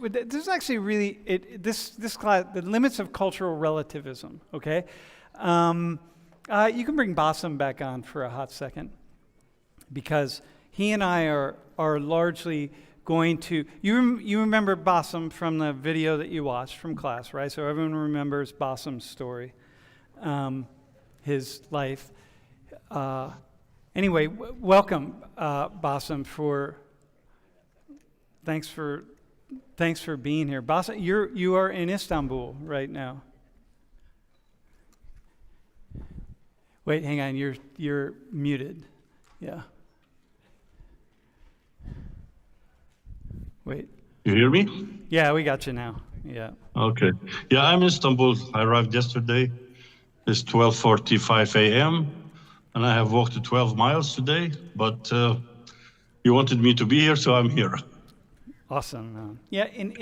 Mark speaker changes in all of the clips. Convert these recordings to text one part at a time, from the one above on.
Speaker 1: this is actually really this class, the limits of cultural relativism. Okay, you can bring Bassem back on for a hot second, because he and I are largely going to. You remember Bassem from the video that you watched from class, right? So everyone remembers Bassem's story, his life. Anyway, welcome, Bassem. Thanks for being here. Bassem, you are in Istanbul right now. Wait, hang on. You're muted. Yeah. Wait.
Speaker 2: You hear me?
Speaker 1: Yeah, we got you now. Yeah.
Speaker 2: Okay. Yeah, I'm in Istanbul. I arrived yesterday. It's 12:45 a.m. and I have walked 12 miles today. But you wanted me to be here, so I'm here.
Speaker 1: Awesome. Yeah, and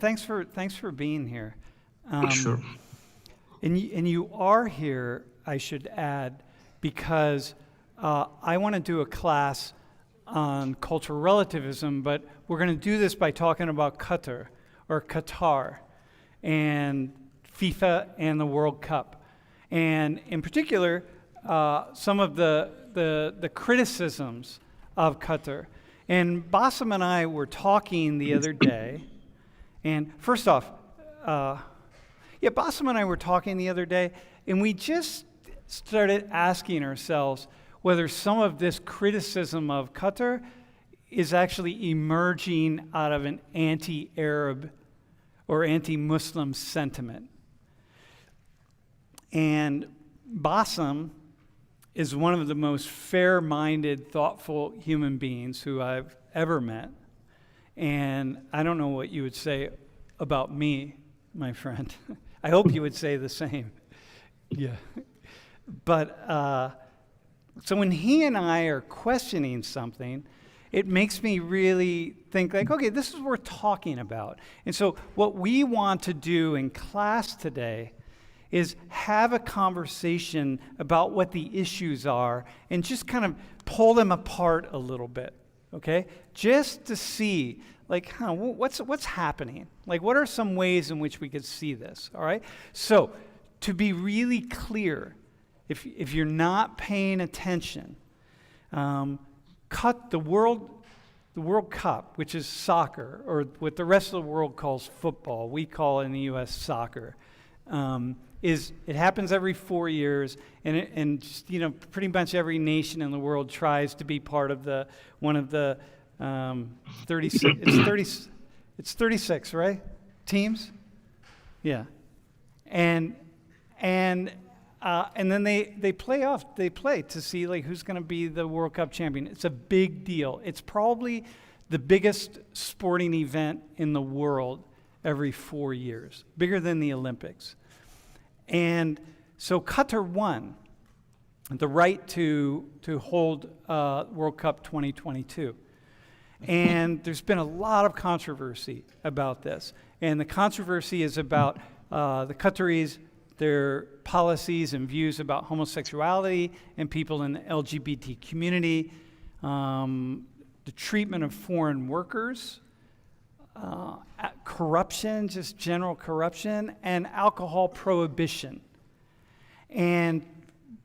Speaker 1: thanks for being here.
Speaker 2: Sure.
Speaker 1: And you are here, I should add, because I want to do a class on cultural relativism, but we're going to do this by talking about Qatar, and FIFA and the World Cup, and in particular, some of the criticisms of Qatar. And Bassem and I were talking the other day, and first off, Bassem and I were talking the other day, and we just started asking ourselves whether some of this criticism of Qatar is actually emerging out of an anti-Arab or anti-Muslim sentiment. And Bassem is one of the most fair-minded, thoughtful human beings who I've ever met. And I don't know what you would say about me, my friend. I hope you would say the same. Yeah. But so when he and I are questioning something, it makes me really think like, okay, this is worth talking about. And so what we want to do in class today is have a conversation about what the issues are and just kind of pull them apart a little bit, okay? Just to see, like, what's happening? Like, what are some ways in which we could see this, all right? So, to be really clear, if you're not paying attention, the World Cup, which is soccer, or what the rest of the world calls football, we call in the U.S. soccer, it happens every 4 years, and just, pretty much every nation in the world tries to be part of one of the 36. It's 36, right? Teams, yeah, and then they play to see like who's going to be the World Cup champion. It's a big deal. It's probably the biggest sporting event in the world every 4 years, bigger than the Olympics. And so Qatar won the right to hold World Cup 2022. And there's been a lot of controversy about this. And the controversy is about the Qataris, their policies and views about homosexuality and people in the LGBT community, the treatment of foreign workers, corruption, just general corruption, and alcohol prohibition. And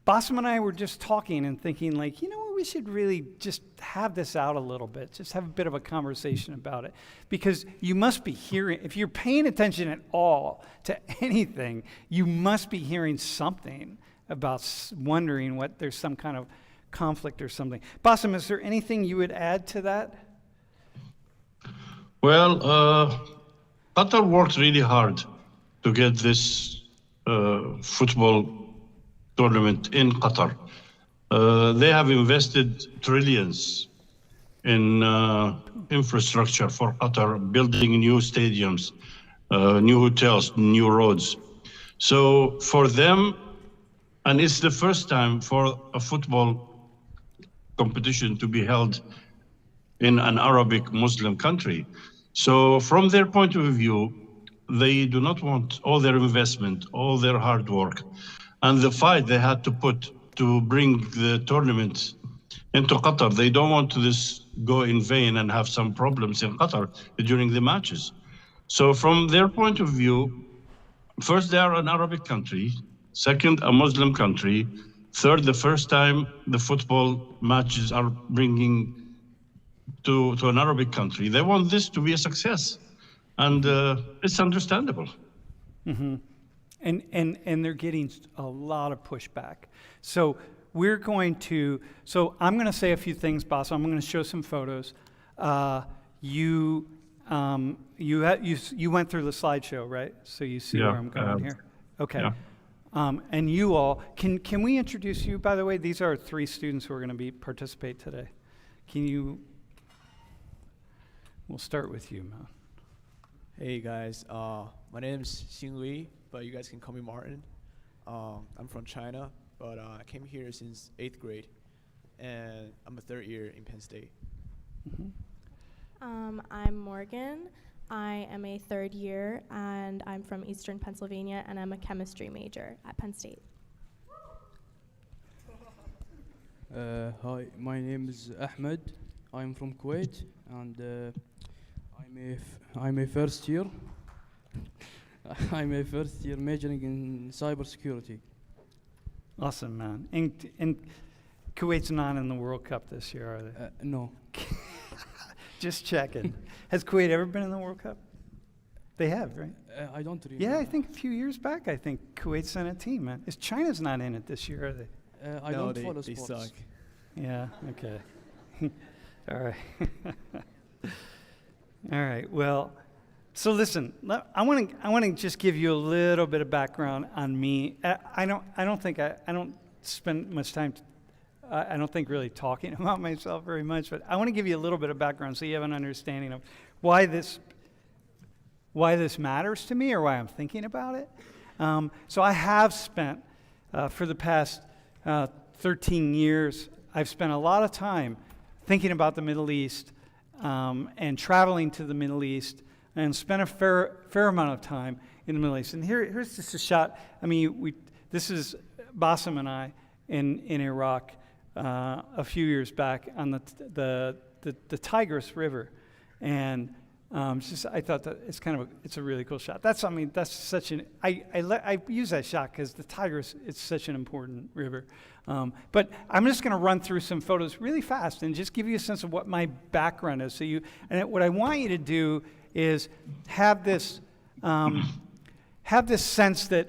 Speaker 1: Bassem and I were just talking and thinking like, we should really just have this out a little bit, just have a bit of a conversation about it. Because you must be hearing, if you're paying attention at all to anything, you must be hearing something about wondering what there's some kind of conflict or something. Bassem, is there anything you would add to that?
Speaker 2: Well, Qatar worked really hard to get this football tournament in Qatar. They have invested trillions in infrastructure for Qatar, building new stadiums, new hotels, new roads. So for them, and it's the first time for a football competition to be held in an Arabic Muslim country. So from their point of view, they do not want all their investment, all their hard work, and the fight they had to put to bring the tournament into Qatar. They don't want this go in vain and have some problems in Qatar during the matches. So from their point of view, first, they are an Arabic country. Second, a Muslim country. Third, the first time the football matches are bringing to an Arabic country. They want this to be a success. And it's understandable.
Speaker 1: Mm-hmm. And they're getting a lot of pushback. So I'm going to say a few things, Boss. I'm going to show some photos. You went through the slideshow, right? So you see where I'm going here. Okay. Yeah. And you all, can we introduce you? By the way, these are 3 students who are going to participate today. We'll start with you, man.
Speaker 3: Hey guys, my name is Xingli, but you guys can call me Martin. I'm from China, but I came here since 8th grade, and I'm a 3rd year in Penn State.
Speaker 4: Mm-hmm. I'm Morgan. I am a 3rd year, and I'm from Eastern Pennsylvania, and I'm a chemistry major at Penn State.
Speaker 5: Hi, my name is Ahmed. I'm from Kuwait, and I'm a first year. I'm a first year majoring in cybersecurity.
Speaker 1: Awesome, man. And Kuwait's not in the World Cup this year, are they?
Speaker 5: No.
Speaker 1: Just checking. Has Kuwait ever been in the World Cup? They have, right?
Speaker 5: I don't really.
Speaker 1: Yeah, I think a few years back, I think Kuwait sent a team, man. China's not in it this year, are they?
Speaker 5: I don't follow
Speaker 3: they
Speaker 5: sports.
Speaker 3: suck.
Speaker 1: Yeah, okay. All right. All right, well, so listen, I want to just give you a little bit of background on me. I don't spend much time, I don't think really talking about myself very much, but I want to give you a little bit of background so you have an understanding of why this matters to me or why I'm thinking about it. So I have spent, for the past 13 years, I've spent a lot of time thinking about the Middle East and traveling to the Middle East, and spent a fair amount of time in the Middle East. And here's just a shot. I mean, this is Bassem and I in Iraq a few years back on the Tigris River, and I thought that it's a really cool shot. That's such an I use that shot because the Tigris, it's such an important river. But I'm just going to run through some photos really fast and just give you a sense of what my background is. What I want you to do is have this sense that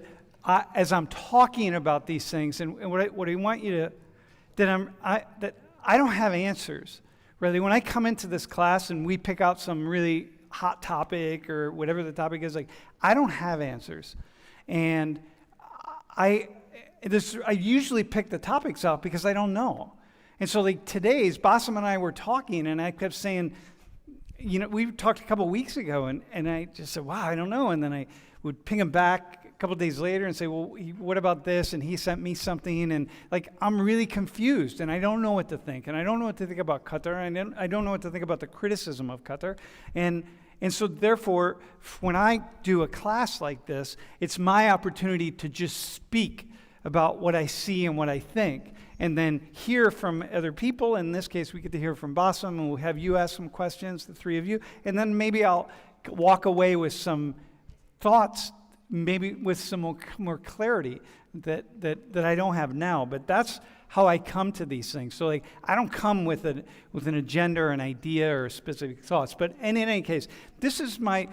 Speaker 1: as I'm talking about these things, and what I want you to that I don't have answers. Really, when I come into this class and we pick out some really hot topic or whatever the topic is, like I don't have answers, and I usually pick the topics out because I don't know. And so like today's, Bassem and I were talking, and I kept saying, we talked a couple weeks ago, and I just said, wow, I don't know. And then I would ping him back a couple days later and say, well, what about this? And he sent me something, and like I'm really confused, and I don't know what to think, and I don't know what to think about Qatar, and I don't know what to think about the criticism of Qatar. And so therefore, when I do a class like this, it's my opportunity to just speak about what I see and what I think, and then hear from other people. In this case, we get to hear from Bassem, and we'll have you ask some questions, the 3 of you, and then maybe I'll walk away with some thoughts, maybe with some more clarity that I don't have now. But that's how I come to these things. So like I don't come with an agenda or an idea or specific thoughts. But in any case, this is my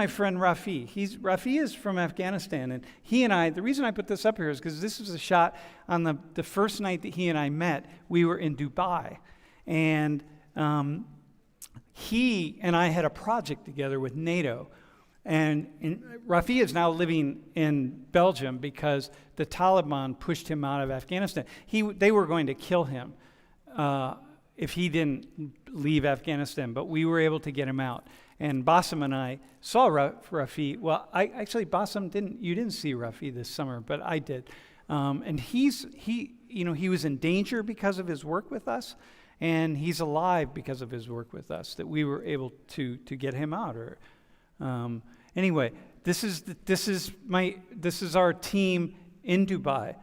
Speaker 1: friend Rafi. Rafi is from Afghanistan, and he and I. The reason I put this up here is because this was a shot on the first night that he and I met. We were in Dubai, and he and I had a project together with NATO. And Rafi is now living in Belgium because the Taliban pushed him out of Afghanistan. They were going to kill him if he didn't leave Afghanistan, but we were able to get him out. And Bassem and I saw Rafi. Well, Bassem you didn't see Rafi this summer, but I did. And he was in danger because of his work with us, and he's alive because of his work with us, that we were able to get him out. Anyway, this is our team in Dubai.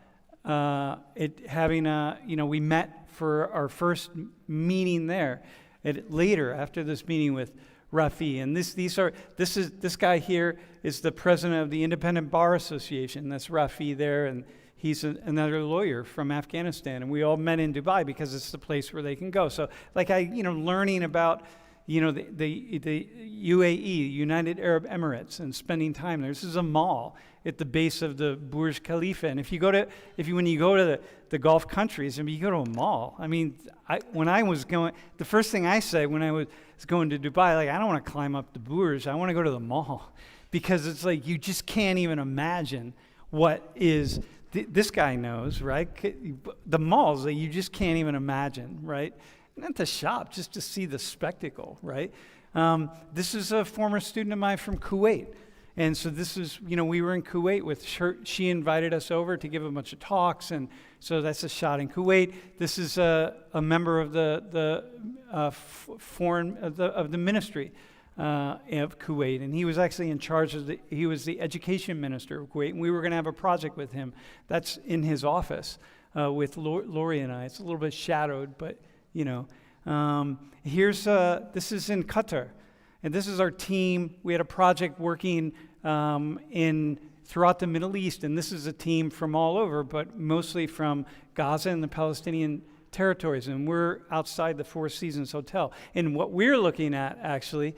Speaker 1: We met for our first meeting there. later after this meeting with Rafi. And this guy here is the president of the Independent Bar Association. That's Rafi there, and he's another lawyer from Afghanistan. And we all met in Dubai because it's the place where they can go. So like learning about the UAE, United Arab Emirates, and spending time there. This is a mall at the base of the Burj Khalifa. And when you go to the Gulf countries, you go to a mall. I mean, when I was going, the first thing I said when I was going to Dubai, like, I don't want to climb up the Burj, I want to go to the mall. Because it's like, you just can't even imagine what is, this guy knows, right? The malls that you just can't even imagine, right? Not to shop, just to see the spectacle, right? This is a former student of mine from Kuwait. And so this is, we were in Kuwait with her. She invited us over to give a bunch of talks, and so that's a shot in Kuwait. This is a member of the ministry of Kuwait, and he was actually in charge of he was the education minister of Kuwait, and we were going to have a project with him. That's in his office with Lori and I. It's a little bit shadowed, but this is in Qatar. And this is our team. We had a project working throughout the Middle East, and this is a team from all over, but mostly from Gaza and the Palestinian territories. And we're outside the Four Seasons Hotel. And what we're looking at, actually,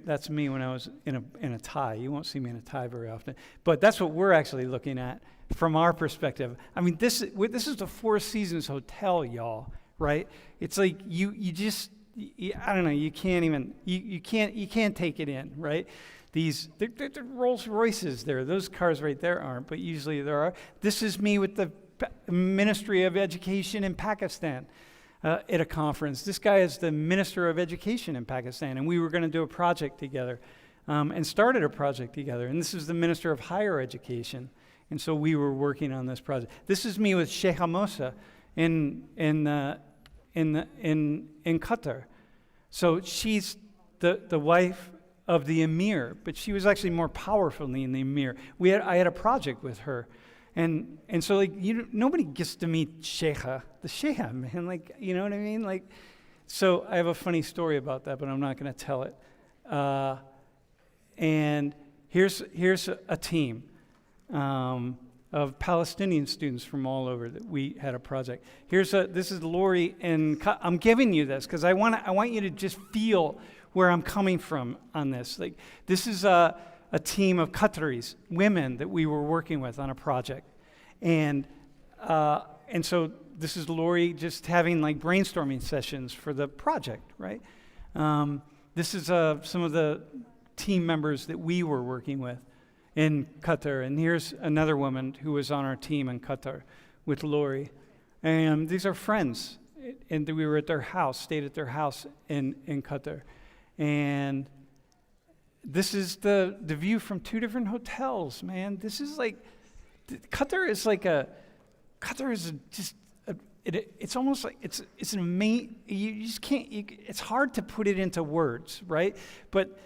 Speaker 1: that's me when I was in a tie. You won't see me in a tie very often, but that's what we're actually looking at from our perspective. I mean, this is the Four Seasons Hotel, y'all, right? It's like I don't know. You can't even. You can't take it in, right? They're Rolls Royces there. Those cars right there aren't, but usually there are. This is me with the Ministry of Education in Pakistan at a conference. This guy is the Minister of Education in Pakistan, and we were going to do a project together, and started a project together. And this is the Minister of Higher Education, and so we were working on this project. This is me with Sheikha Mosa in Qatar. So she's the wife of the emir, but she was actually more powerful than the emir. I had a project with her, and so like nobody gets to meet the sheikha, man. Like, you know what I mean? Like, so I have a funny story about that, but I'm not going to tell it. And here's a team of Palestinian students from all over that we had a project. This is Lori, and I'm giving you this because I want you to just feel where I'm coming from on this. Like, this is a team of Qataris, women that we were working with on a project, and so this is Lori just having like brainstorming sessions for the project, right? This is some of the team members that we were working with in Qatar. And here's another woman who was on our team in Qatar with Lori. And these are friends. And we were at their house, stayed at their house in Qatar. And this is the view from two different hotels, man. This is like, Qatar is it's almost like, it's an amazing, you just can't, it's hard to put it into words, right? But,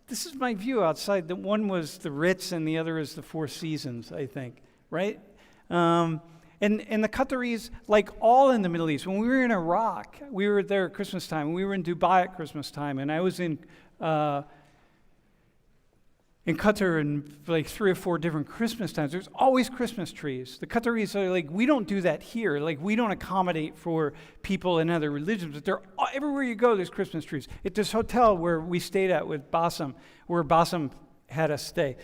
Speaker 1: this is my view outside. The one was the Ritz and the other is the Four Seasons, I think, right? And the Qataris, like all in the Middle East, when we were in Iraq, we were there at Christmas time, we were in Dubai at Christmas time, and I was in Qatar in like 3 or 4 different Christmas times. There's always Christmas trees. The Qataris are like, we don't do that here. Like, we don't accommodate for people in other religions, but everywhere you go, there's Christmas trees. At this hotel where we stayed at with Bassem, where Bassem had us stay,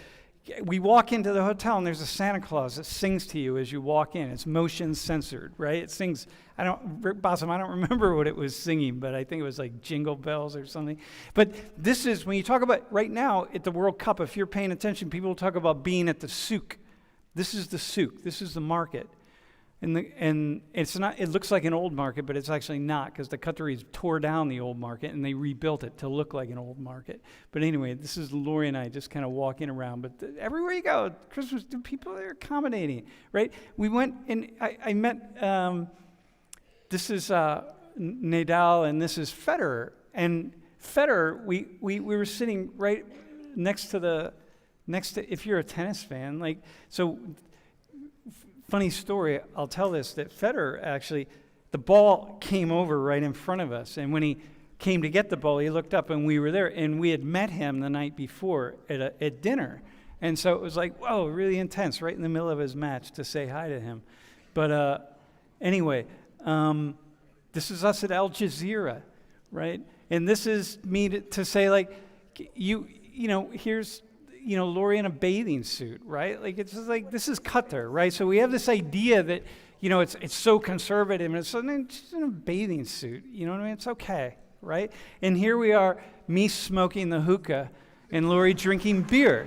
Speaker 1: we walk into the hotel and there's a Santa Claus that sings to you as you walk in. It's motion censored, right? It sings, Bassem, I don't remember what it was singing, but I think it was like Jingle Bells or something. But this is, when you talk about right now at the World Cup, if you're paying attention, people talk about being at the souk. This is the souk. This is the market. And it's not, it looks like an old market, but it's actually not, because the Qataris tore down the old market and they rebuilt it to look like an old market. But anyway, this is Lori and I just kind of walking around. But everywhere you go, Christmas, people are accommodating, right? We went and I met, this is Nadal and this is Federer. And Federer, we were sitting right next to, if you're a tennis fan, like, so. Funny story, I'll tell this, that Federer actually the ball came over right in front of us. And when he came to get the ball, he looked up and we were there. And we had met him the night before at dinner. And so it was like, whoa, really intense, right in the middle of his match to say hi to him. But anyway, this is us at Al Jazeera, right? And this is me to say, like, you know, here's, you know, Lori in a bathing suit, right? Like, it's just like, this is Qatar, right? So we have this idea that, you know, it's so conservative, and it's just in a bathing suit, you know what I mean? It's okay, right? And here we are, me smoking the hookah, and Lori drinking beer,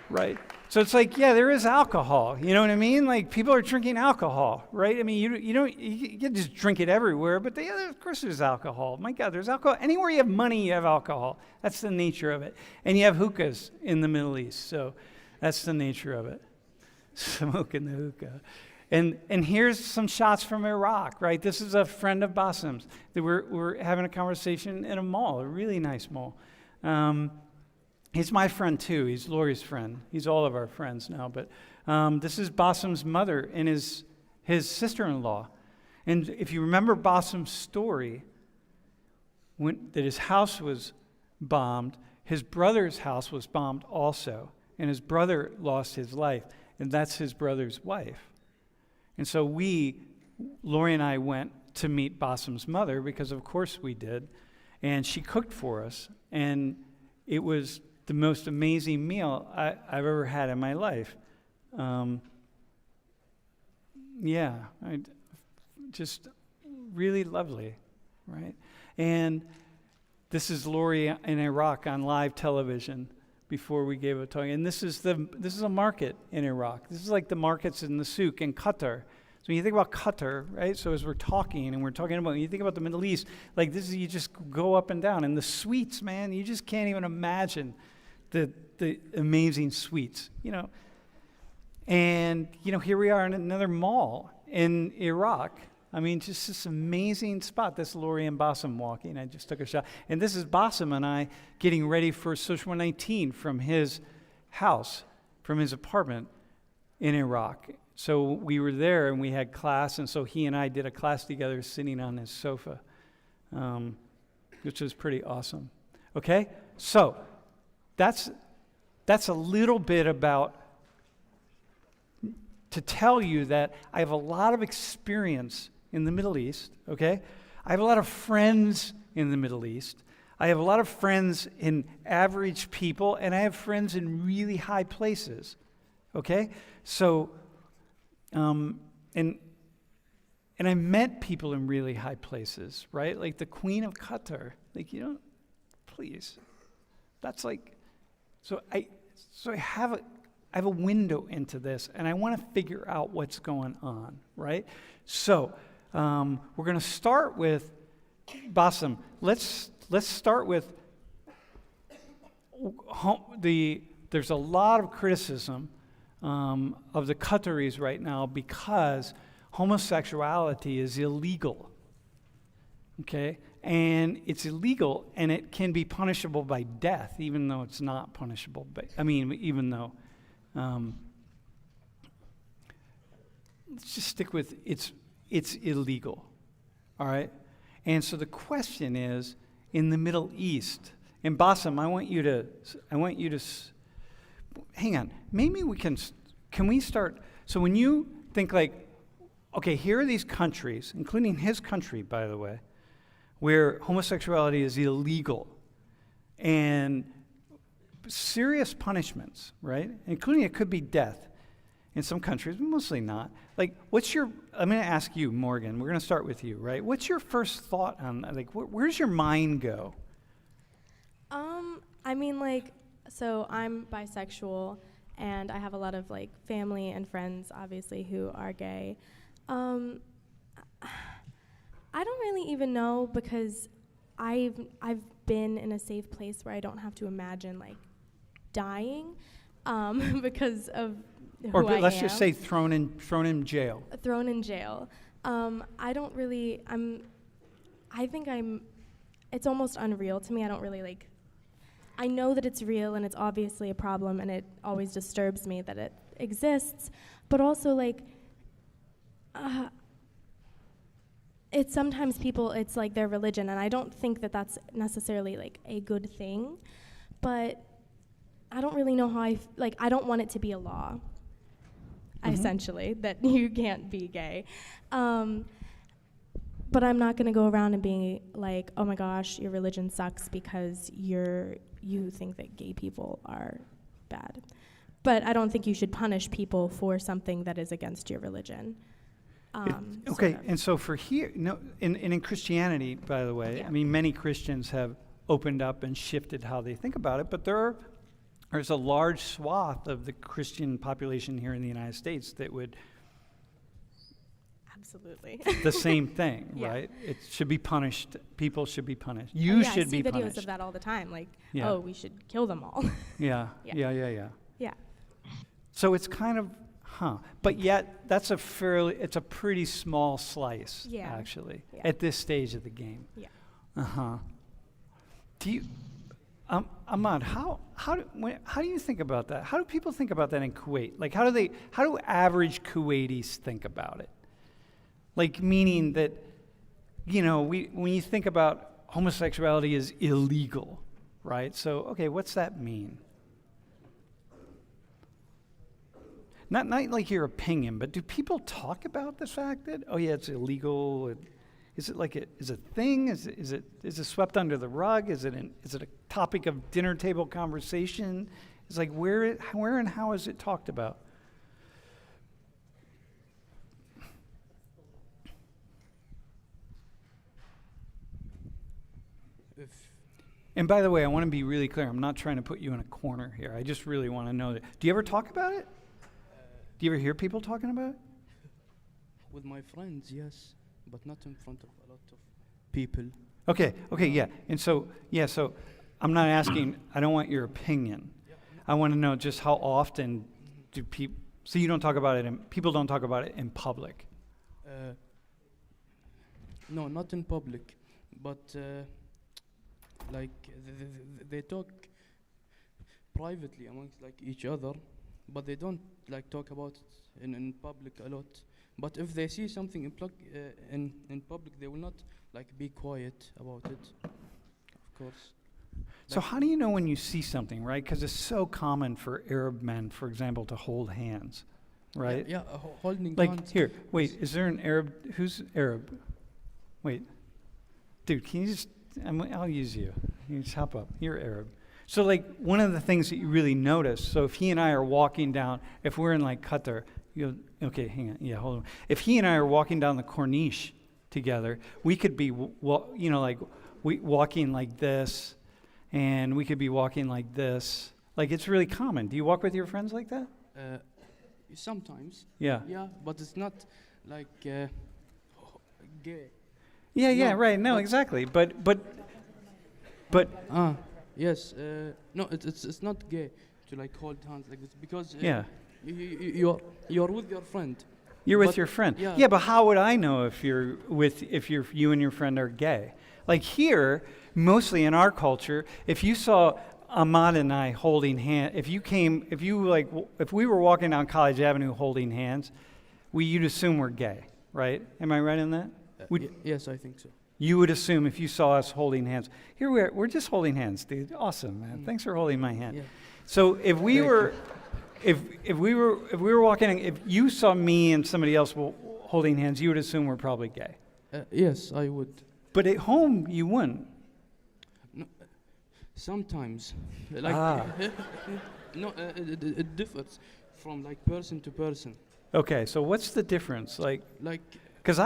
Speaker 1: right? So it's like, yeah, there is alcohol, you know what I mean? Like, people are drinking alcohol, right? I mean, you can just drink it everywhere, but of course there's alcohol. My God, there's alcohol. Anywhere you have money, you have alcohol. That's the nature of it. And you have hookahs in the Middle East, so that's the nature of it. Smoking the hookah. And here's some shots from Iraq, right? This is a friend of Basim's. We're having a conversation in a mall, a really nice mall. He's my friend too. He's Lori's friend. He's all of our friends now. But this is Basim's mother and his sister-in-law. And if you remember Basim's story, that his house was bombed, his brother's house was bombed also. And his brother lost his life. And that's his brother's wife. And so Lori and I went to meet Basim's mother because of course we did. And she cooked for us. And it was the most amazing meal I've ever had in my life. Just really lovely, right? And this is Lori in Iraq on live television before we gave a talk. And this is a market in Iraq. This is like the markets in the souk in Qatar. So when you think about Qatar, right? So as we're talking about, when you think about the Middle East, like this is, you just go up and down. And the sweets, man, you just can't even imagine the amazing sweets, you know. And, you know, here we are in another mall in Iraq. I mean, just this amazing spot. This Lori and Basim walking. I just took a shot. And this is Basim and I getting ready for Social 119 from his house, from his apartment in Iraq. So we were there and we had class, and so he and I did a class together sitting on his sofa, which was pretty awesome. Okay? So that's a little bit about, to tell you that I have a lot of experience in the Middle East, okay? I have a lot of friends in the Middle East. I have a lot of friends in average people, and I have friends in really high places, okay? So, and I met people in really high places, right? Like the Queen of Qatar. Like, you know, please. That's like, so I have a window into this, and I want to figure out what's going on, right? So we're going to start with Basim. Let's start with there's a lot of criticism of the Qataris right now because homosexuality is illegal, okay? And it's illegal, and it can be punishable by death, even though it's not punishable. Even though, let's just stick with it's illegal, all right? And so the question is, in the Middle East, and Basim, I want you to hang on. Maybe can we start? So when you think like, okay, here are these countries, including his country, by the way, where homosexuality is illegal and serious punishments, right? Including it could be death in some countries, but mostly not. Like, I'm going to ask you, Morgan, we're going to start with you, right? What's your first thought on that? Like, where's your mind go?
Speaker 4: So I'm bisexual, and I have a lot of like family and friends, obviously, who are gay. I don't really even know, because I've been in a safe place where I don't have to imagine like dying because of who I am. Or
Speaker 1: let's just say thrown in jail.
Speaker 4: Thrown in jail. It's almost unreal to me. I don't really I know that it's real and it's obviously a problem, and it always disturbs me that it exists, but also it's sometimes people, it's like their religion, and I don't think that that's necessarily like a good thing, but I don't really know how I don't want it to be a law, essentially, that you can't be gay. But I'm not gonna go around and be like, oh my gosh, your religion sucks because you think that gay people are bad. But I don't think you should punish people for something that is against your religion.
Speaker 1: Okay,
Speaker 4: sort of.
Speaker 1: and so for here, no, in Christianity, by the way,
Speaker 4: Yeah.
Speaker 1: I mean, many Christians have opened up and shifted how they think about it, but there's a large swath of the Christian population here in the United States that would
Speaker 4: Absolutely.
Speaker 1: the same thing,
Speaker 4: Yeah.
Speaker 1: right? It should be punished. People should be punished.
Speaker 4: Oh,
Speaker 1: You
Speaker 4: yeah,
Speaker 1: should
Speaker 4: I
Speaker 1: be
Speaker 4: see videos
Speaker 1: punished.
Speaker 4: of that all the time, like,
Speaker 1: Yeah.
Speaker 4: oh, we should kill them all.
Speaker 1: Yeah,
Speaker 4: Yeah.
Speaker 1: yeah.
Speaker 4: Yeah.
Speaker 1: So it's kind of, but yet that's it's a pretty small slice,
Speaker 4: Yeah.
Speaker 1: actually,
Speaker 4: Yeah.
Speaker 1: at this stage of the game.
Speaker 4: Yeah.
Speaker 1: Uh-huh. Do you, Ahmad, how do you think about that? How do people think about that in Kuwait? Like, how do average Kuwaitis think about it? Like, meaning that, when you think about homosexuality is illegal, right? So, okay, what's that mean? Not like your opinion, but do people talk about the fact that, oh yeah, it's illegal? Is it like is it a thing? Is it swept under the rug? Is it a topic of dinner table conversation? It's like where and how is it talked about? And by the way, I want to be really clear. I'm not trying to put you in a corner here. I just really want to know that. Do you ever talk about it? Do you ever hear people talking about it?
Speaker 5: With my friends, yes, but not in front of a lot of people.
Speaker 1: Okay, yeah. And so I'm not asking, I don't want your opinion. I want to know just how often do people, so you don't talk about it, people don't talk about it in public.
Speaker 5: No, not in public, but like they talk privately amongst like each other, but they don't like talk about it in public a lot. But if they see something in public, they will not like be quiet about it, of course.
Speaker 1: So how do you know when you see something, right? Because it's so common for Arab men, for example, to hold hands, right?
Speaker 5: Yeah, holding
Speaker 1: Like,
Speaker 5: hands.
Speaker 1: here, wait, is there an Arab, who's Arab? Wait, dude, can you just, I'll use you. You just hop up, you're Arab. So like, one of the things that you really notice, so if he and I are walking down, if we're in like Qatar, okay, hang on, yeah, hold on. If he and I are walking down the Corniche together, we could be, walking like this, and we could be walking like this. Like, it's really common. Do you walk with your friends like that?
Speaker 5: Sometimes.
Speaker 1: Yeah.
Speaker 5: Yeah, but it's not like gay.
Speaker 1: Yeah,
Speaker 5: No,
Speaker 1: right. No,
Speaker 5: but-
Speaker 1: exactly. But
Speaker 5: Yes. No, it's not gay to like hold hands like this because
Speaker 1: yeah,
Speaker 5: you're with your friend.
Speaker 1: you're with
Speaker 5: but-
Speaker 1: your friend.
Speaker 5: yeah.
Speaker 1: Yeah, but how would I know if you and your friend are gay? Like here, mostly in our culture, if you saw Ahmad and I holding hands, if we were walking down College Avenue holding hands, you'd assume we're gay, right? Am I right on that?
Speaker 5: Yes, I think so.
Speaker 1: You would assume if you saw us holding hands. Here we're just holding hands, dude. Awesome, man. Thanks for holding my hand.
Speaker 5: Yeah.
Speaker 1: So if we were walking, if you saw me and somebody else holding hands, you would assume we're probably gay.
Speaker 5: Yes, I would.
Speaker 1: But at home, you wouldn't.
Speaker 5: No, sometimes, like no, it differs from like person to person.
Speaker 1: Okay, so what's the difference? Like,
Speaker 5: Like
Speaker 1: because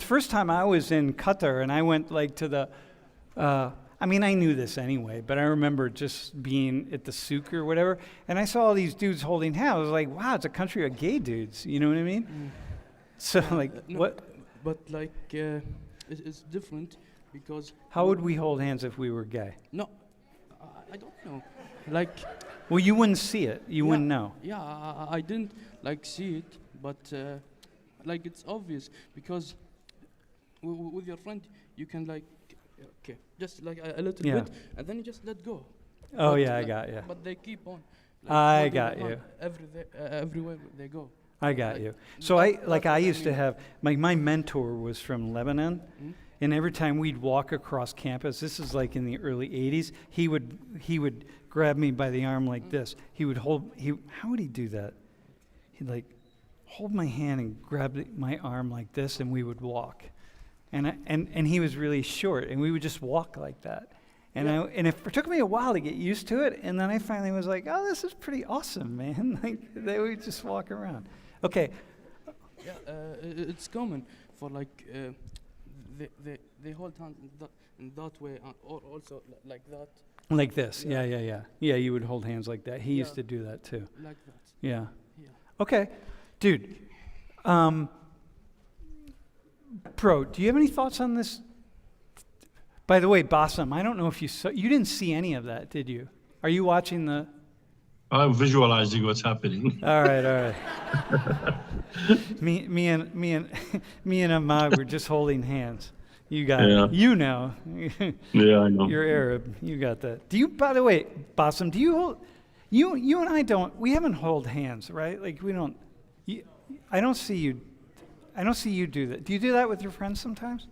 Speaker 1: first time I was in Qatar and I went like to the, I knew this anyway, but I remember just being at the souk or whatever, and I saw all these dudes holding hands. I was like, wow, it's a country of gay dudes. You know what I mean? So like,
Speaker 5: no,
Speaker 1: what?
Speaker 5: But like it's different because.
Speaker 1: How would we hold hands if we were gay?
Speaker 5: No, I don't know. Like.
Speaker 1: Well, you wouldn't see it. You wouldn't know.
Speaker 5: Yeah, I didn't like see it, but like it's obvious because with your friend you can like just like a little
Speaker 1: Yeah.
Speaker 5: bit and then you just let go.
Speaker 1: Oh
Speaker 5: But,
Speaker 1: yeah, I
Speaker 5: like,
Speaker 1: got you.
Speaker 5: But they keep on.
Speaker 1: I
Speaker 5: holding
Speaker 1: got
Speaker 5: on
Speaker 1: you.
Speaker 5: Everywhere they go.
Speaker 1: I got you. So I used to have, my mentor was from Lebanon, and every time we'd walk across campus, this is like in the early 80s, he would grab me by the arm like this. How would he do that? He'd like hold my hand and grab my arm like this, and we would walk. And he was really short, and we would just walk like that. And it took me a while to get used to it, and then I finally was like, oh, this is pretty awesome, man. Like, they would just walk around. Okay.
Speaker 5: Yeah, it's common for like they hold hands in that way, or also like that.
Speaker 1: Like this, yeah. Yeah, you would hold hands like that. He used to do that too.
Speaker 5: Like that.
Speaker 1: Yeah.
Speaker 5: Yeah.
Speaker 1: Okay, dude. Pro, do you have any thoughts on this? By the way, Bassam, I don't know if you didn't see any of that, did you? Are you watching the?
Speaker 2: I'm visualizing what's happening.
Speaker 1: All right. me and Ahmad were just holding hands. You got it. You know.
Speaker 2: Yeah, I know.
Speaker 1: You're Arab. You got that. Do you? By the way, Bassam, do you hold? You and I don't. We haven't held hands, right? Like we don't. I don't see you. I don't see you do that. Do you do that with your friends sometimes?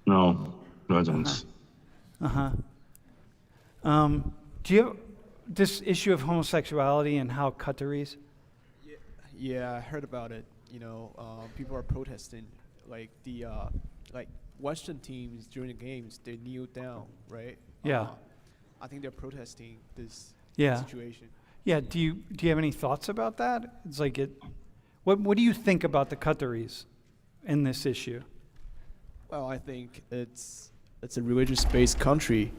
Speaker 2: No, I don't.
Speaker 1: Do you have this issue of homosexuality and how Qataris?
Speaker 3: Yeah, I heard about it. People are protesting, like the like Western teams during the games, they kneel down, right?
Speaker 1: Yeah.
Speaker 3: I think they're protesting this
Speaker 1: Yeah.
Speaker 3: situation.
Speaker 1: Yeah. Do you have any thoughts about that? It's like it. What do you think about the Qataris in this issue?
Speaker 3: Well, I think it's a religious-based country.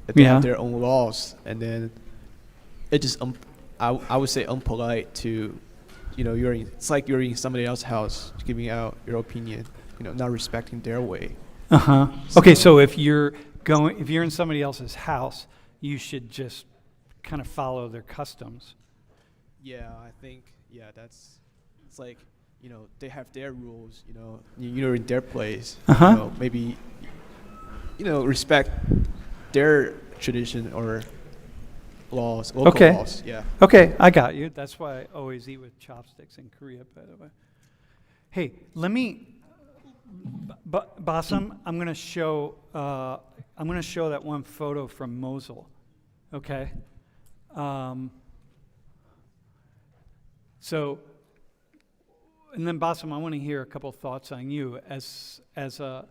Speaker 3: They have their own laws, and then it just I would say impolite to, it's like you're in somebody else's house, giving out your opinion, not respecting their way.
Speaker 1: Okay, so if you're in somebody else's house, you should just kind of follow their customs.
Speaker 3: Yeah, I think it's like, they have their rules, you're in their place. Maybe, respect their tradition or laws, local laws. Yeah.
Speaker 1: Okay, I got you. That's why I always eat with chopsticks in Korea, by the way. Hey, let me, Bassam, I'm gonna show that one photo from Mosul. Okay. So. And then Bassam, I want to hear a couple thoughts on you as an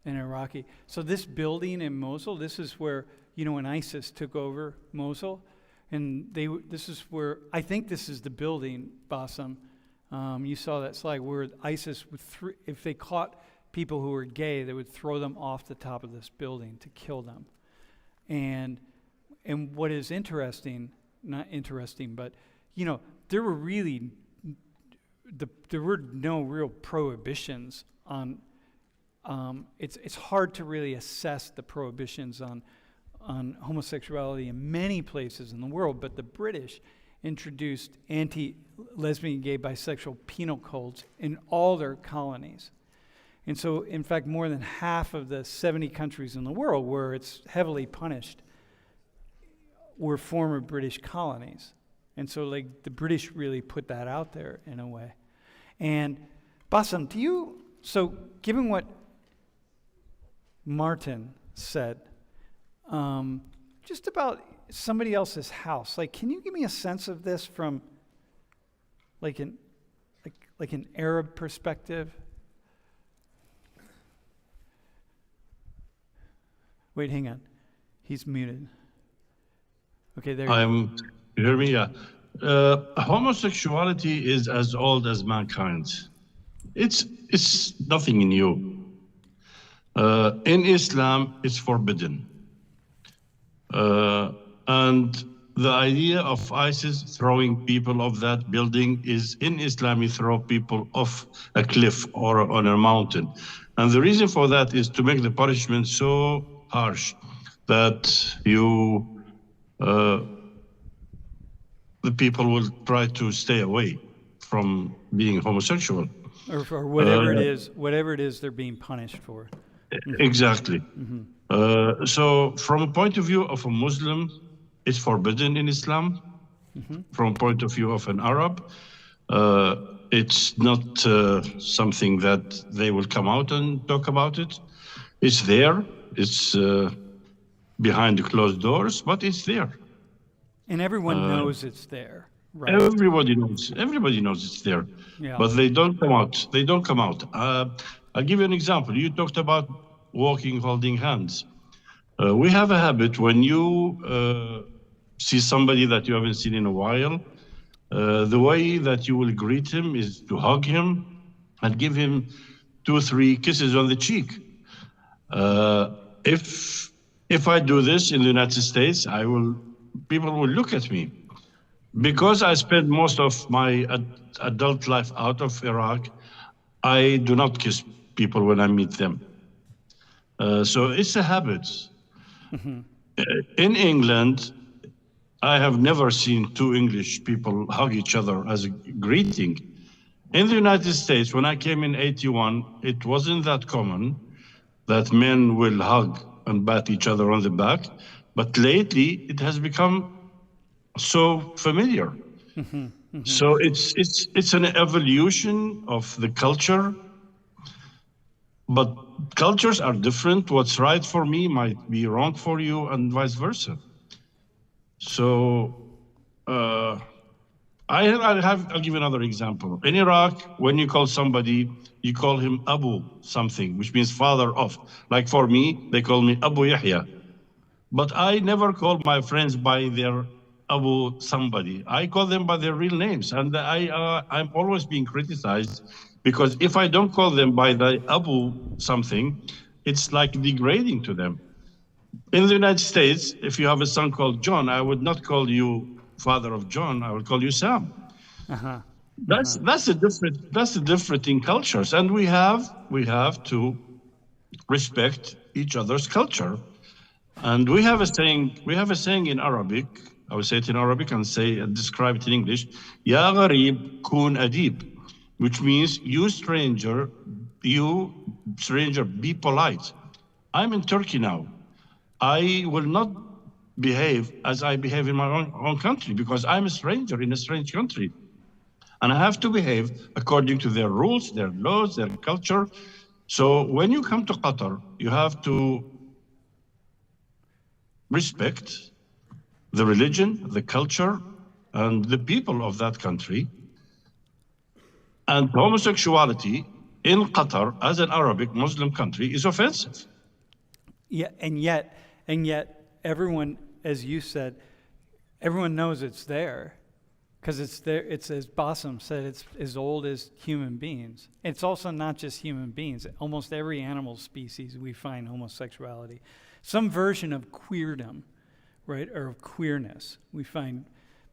Speaker 1: Iraqi. So this building in Mosul, this is where, when ISIS took over Mosul, and this is where, I think this is the building, Bassam. You saw that slide where ISIS would, if they caught people who were gay, they would throw them off the top of this building to kill them. And what is interesting, not interesting, but there were really. There were no real prohibitions on. It's hard to really assess the prohibitions on homosexuality in many places in the world, but the British introduced anti-lesbian, gay, bisexual penal codes in all their colonies. And so, in fact, more than half of the 70 countries in the world where it's heavily punished were former British colonies. And so, the British really put that out there in a way. And Bassam, given what Martin said, just about somebody else's house, can you give me a sense of this from, an Arab perspective? Wait, hang on. He's muted. Okay, there you go.
Speaker 2: You hear me? Yeah. Homosexuality is as old as mankind. It's nothing new. In Islam, it's forbidden. And the idea of ISIS throwing people off that building is, in Islam, you throw people off a cliff or on a mountain. And the reason for that is to make the punishment so harsh that the people will try to stay away from being homosexual.
Speaker 1: Or for whatever it is they're being punished for.
Speaker 2: Exactly. So from a point of view of a Muslim, it's forbidden in Islam. From a point of view of an Arab, it's not something that they will come out and talk about it. It's there. It's behind the closed doors, but it's there.
Speaker 1: And everyone knows it's there, right?
Speaker 2: Everybody knows. Everybody knows it's there,
Speaker 1: Yeah.
Speaker 2: but they don't come out. They don't come out. I'll give you an example. You talked about walking, holding hands. We have a habit when you see somebody that you haven't seen in a while. The way that you will greet him is to hug him and give him 2, 3 kisses on the cheek. If I do this in the United States, people will look at me. Because I spent most of my adult life out of Iraq, I do not kiss people when I meet them. So it's a habit. In England, I have never seen 2 English people hug each other as a greeting. In the United States, when I came in 81, it wasn't that common that men will hug and pat each other on the back. But lately, it has become so familiar. So it's an evolution of the culture, but cultures are different. What's right for me might be wrong for you, and vice versa. So I'll give another example. In Iraq, when you call somebody, you call him Abu something, which means father of. Like for me, they call me Abu Yahya. But I never call my friends by their Abu somebody. I call them by their real names. And I'm always being criticized because if I don't call them by the Abu something, it's like degrading to them. In the United States, if you have a son called John, I would not call you father of John. I would call you Sam. That's a different in cultures, and we have to respect each other's culture. And we have a saying in Arabic. I will say it in Arabic and describe it in English. Ya gharib kun adib, which means you stranger, be polite. I'm in Turkey now. I will not behave as I behave in my own country because I'm a stranger in a strange country. And I have to behave according to their rules, their laws, their culture. So when you come to Qatar, you have to respect the religion, the culture, and the people of that country. And homosexuality in Qatar, as an Arabic Muslim country, is offensive.
Speaker 1: Yeah, and yet everyone, as you said, everyone knows it's there. Because it's there, it's, as Bassem said, it's as old as human beings. It's also not just human beings. Almost every animal species we find homosexuality. Some version of queerdom, right, or of queerness. We find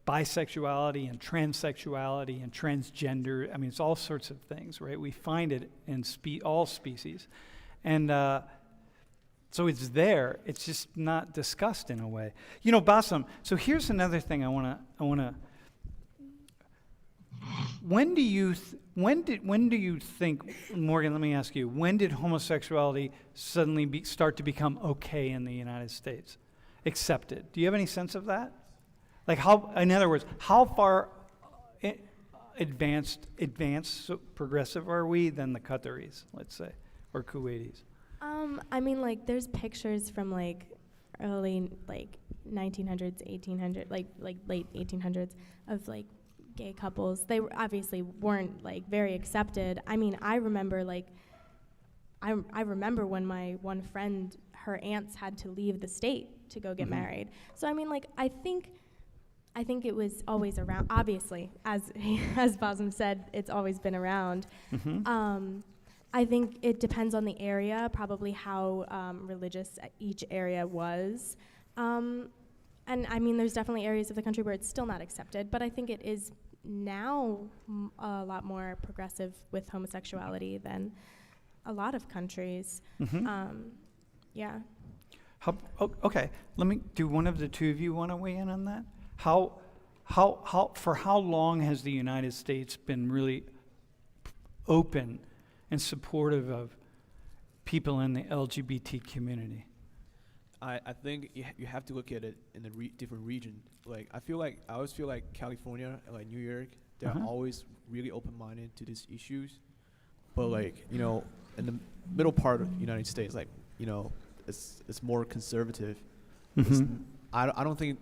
Speaker 1: bisexuality and transsexuality and transgender. I mean, it's all sorts of things, right? We find it in all species. And so it's there. It's just not discussed in a way. You know, Bassem, so here's another thing I want to When do you think, Morgan, let me ask you, when did homosexuality suddenly start to become okay in the United States? Accepted. Do you have any sense of that? Like how, in other words, how far advanced, so progressive are we than the Qataris, let's say, or Kuwaitis?
Speaker 4: I mean, like, there's pictures from, like, early, like, 1900s, 1800s, like late 1800s of, like, gay couples. They obviously weren't, like, very accepted. I mean, I remember, like, I remember when my one friend, her aunts had to leave the state to go get married. So, I mean, like, I think it was always around. Obviously, as Bassem said, it's always been around. I think it depends on the area, probably how religious each area was. And I mean, there's definitely areas of the country where it's still not accepted, but I think it is now a lot more progressive with homosexuality than a lot of countries. Yeah.
Speaker 1: Okay, do one of the two of you want to weigh in on that? For how long has the United States been really open and supportive of people in the LGBT community?
Speaker 3: I think you have to look at it in the different region. Like I always feel like California, like New York, they're
Speaker 1: Uh-huh.
Speaker 3: always really open-minded to these issues. But like, you know, in the middle part of the United States, like, you know, it's more conservative. It's
Speaker 1: Mhm.
Speaker 3: I don't think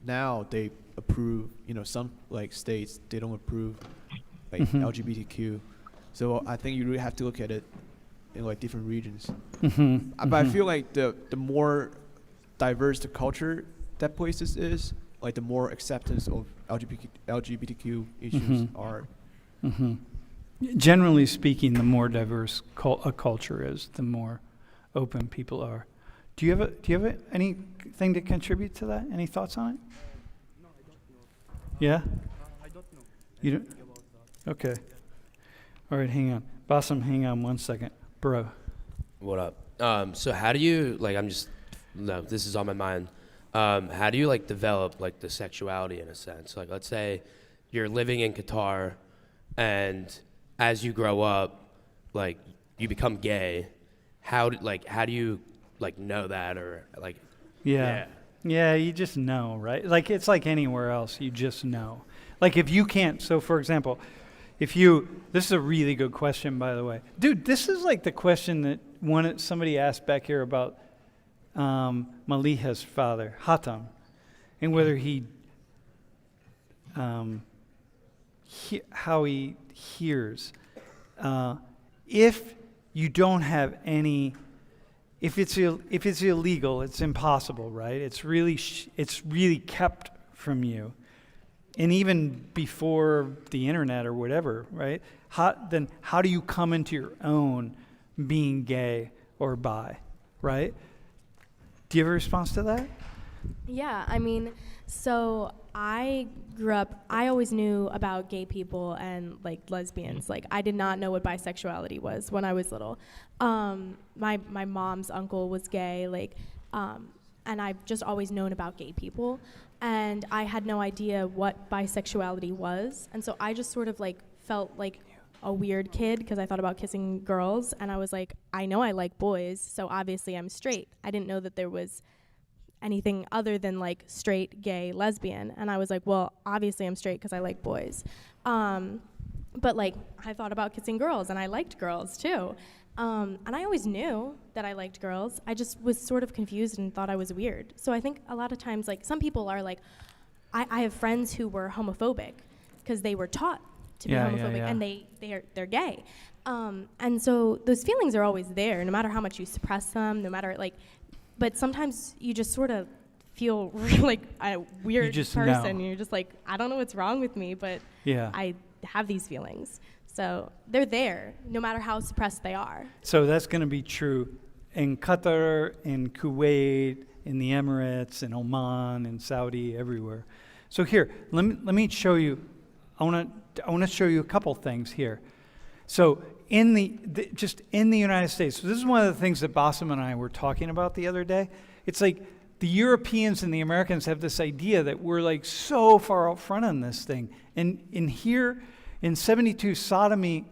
Speaker 3: now they approve, you know, some like states, they don't approve like
Speaker 1: Mhm.
Speaker 3: LGBTQ. So I think you really have to look at it in like different regions.
Speaker 1: Mhm.
Speaker 3: But I
Speaker 1: Mhm.
Speaker 3: feel like the more diverse the culture that places is, like the more acceptance of LGBTQ issues
Speaker 1: Mhm.
Speaker 3: are.
Speaker 1: Mhm. Generally speaking, the more diverse a culture is, the more open people are. Do you have anything to contribute to that? Any thoughts on it?
Speaker 5: No, I don't know.
Speaker 1: Yeah?
Speaker 5: I don't know
Speaker 1: You don't?
Speaker 5: anything about that.
Speaker 1: Okay. All right, hang on. Bassam, hang on 1 second. Bro.
Speaker 6: What up? So how do you no, this is on my mind. How do you like develop like the sexuality in a sense? Like let's say you're living in Qatar and as you grow up, like you become gay. How do you like know that or like
Speaker 1: Yeah. Yeah, you just know, right? Like it's like anywhere else, you just know. Like if you can't, so for example, this is a really good question, by the way. Dude, this is like the question that somebody asked back here about Maliha's father, Hatam, and whether how he hears. If you don't have any, if it's illegal, it's impossible, right? It's really kept from you. And even before the internet or whatever, right? Then how do you come into your own being gay or bi, right? Do you have a response to that?
Speaker 4: Yeah, I mean, so I grew up, I always knew about gay people and like lesbians. Like I did not know what bisexuality was when I was little. My mom's uncle was gay, and I've just always known about gay people. And I had no idea what bisexuality was. And so I just sort of like felt like a weird kid because I thought about kissing girls. And I was like, I know I like boys, so obviously I'm straight. I didn't know that there was anything other than like straight, gay, lesbian. And I was like, well, obviously I'm straight because I like boys. But like I thought about kissing girls and I liked girls too. And I always knew that I liked girls. I just was sort of confused and thought I was weird. So I think a lot of times, like, some people are like, I have friends who were homophobic because they were taught to be homophobic, and they're gay. And so those feelings are always there, no matter how much you suppress them, no matter, like, but sometimes you just sort of feel like a weird person.
Speaker 1: Know.
Speaker 4: You're just like, I don't know what's wrong with me, but I have these feelings. So they're there, no matter how suppressed they are.
Speaker 1: So that's going to be true in Qatar, in Kuwait, in the Emirates, in Oman, in Saudi, everywhere. So here, let me show you. I want to show you a couple things here. So in the United States, so this is one of the things that Bassam and I were talking about the other day. It's like the Europeans and the Americans have this idea that we're like so far out front on this thing, and in here. In 72, sodomy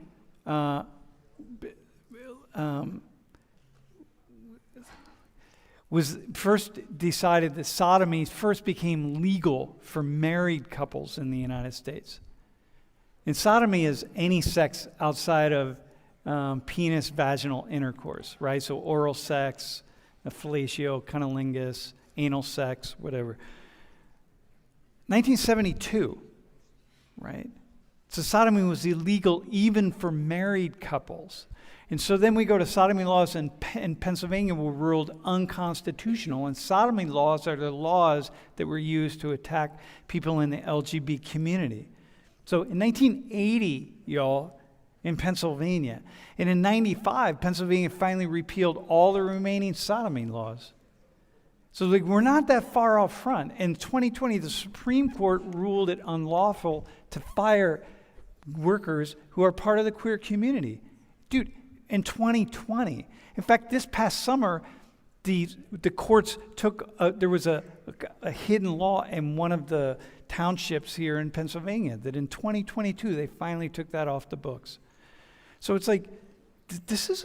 Speaker 1: was first decided that sodomy first became legal for married couples in the United States. And sodomy is any sex outside of penis-vaginal intercourse, right? So oral sex, fellatio, cunnilingus, anal sex, whatever. 1972, right? So sodomy was illegal even for married couples. And so then we go to sodomy laws in Pennsylvania were ruled unconstitutional. And sodomy laws are the laws that were used to attack people in the LGBT community. So in 1980, y'all, in Pennsylvania, and in 95, Pennsylvania finally repealed all the remaining sodomy laws. So like we're not that far out front. In 2020, the Supreme Court ruled it unlawful to fire workers who are part of the queer community. Dude, in 2020. In fact, this past summer, the courts took, there was a hidden law in one of the townships here in Pennsylvania that in 2022, they finally took that off the books. So it's like, this is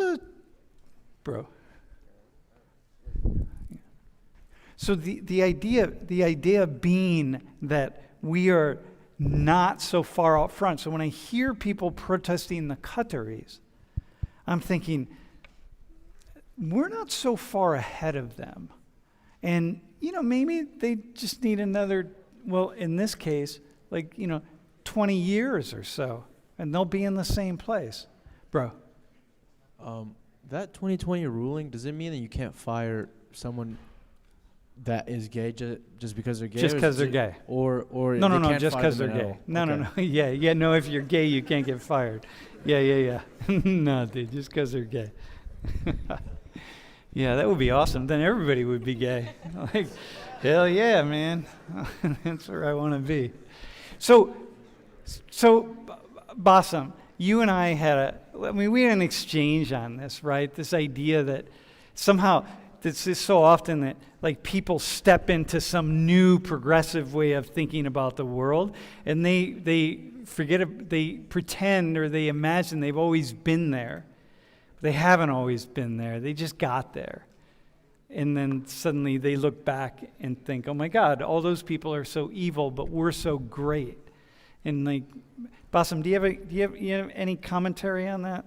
Speaker 1: bro. So the idea being that we are not so far out front. So when I hear people protesting the Qataris, I'm thinking, we're not so far ahead of them. And, maybe they just need another, well, in this case, 20 years or so, and they'll be in the same place. Bro.
Speaker 7: That 2020 ruling, does it mean that you can't fire someone that is gay just because they're gay?
Speaker 1: Just because they're gay.
Speaker 7: Or
Speaker 1: No, just because they're gay. No. Yeah, no, if you're gay, you can't get fired. Yeah. No, dude, just because they're gay. Yeah, that would be awesome. Then everybody would be gay. Hell yeah, man. That's where I want to be. So, Bassam, you and I we had an exchange on this, right? This idea that somehow, this is so often that people step into some new progressive way of thinking about the world, and they pretend or they imagine they've always been there. They haven't always been there. They just got there. And then suddenly they look back and think, oh my God, all those people are so evil, but we're so great. And Bassam, do you have any commentary on that?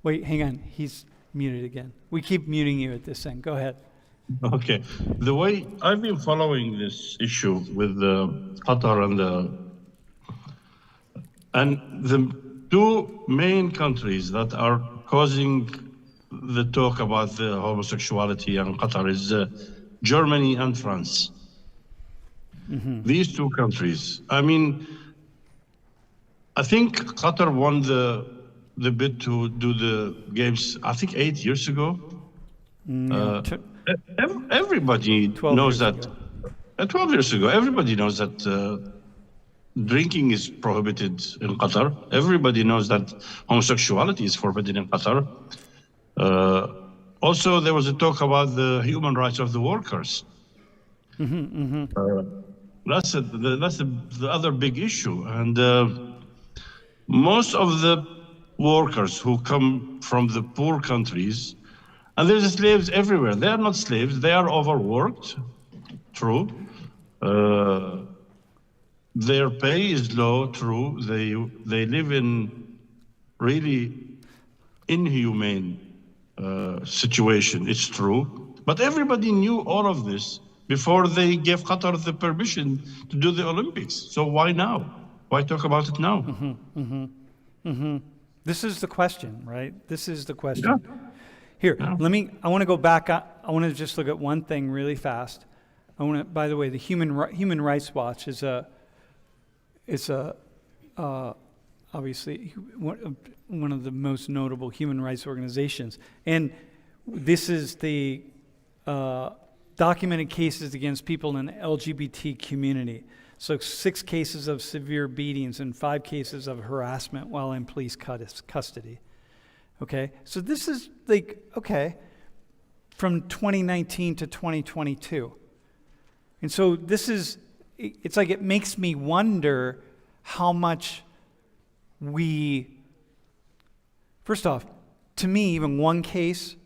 Speaker 1: Wait, hang on. He's muted again. We keep muting you at this end. Go ahead.
Speaker 2: Okay. The way I've been following this issue with Qatar and the two main countries that are causing the talk about the homosexuality in Qatar is Germany and France. Mm-hmm. These two countries. I think Qatar won the bid to do the games, I think 8 years ago. Everybody knows that. 12 years ago, everybody knows that drinking is prohibited in Qatar. Everybody knows that homosexuality is forbidden in Qatar. Also, there was a talk about the human rights of the workers. That's the other big issue. And most of the workers who come from the poor countries, and there's slaves everywhere. They are not slaves. They are overworked. True. Their pay is low. True. They live in really inhumane situation. It's true. But everybody knew all of this before they gave Qatar the permission to do the Olympics. So why now? Why talk about it now?
Speaker 1: This is the question, right? This is the question. Yeah. Here, I want to go back. I want to just look at one thing really fast. By the way, the Human Rights Watch is obviously one of the most notable human rights organizations. And this is the documented cases against people in the LGBT community. So 6 cases of severe beatings and 5 cases of harassment while in police custody. Okay, so this is from 2019 to 2022. And so it's it makes me wonder how much first off, to me, even one case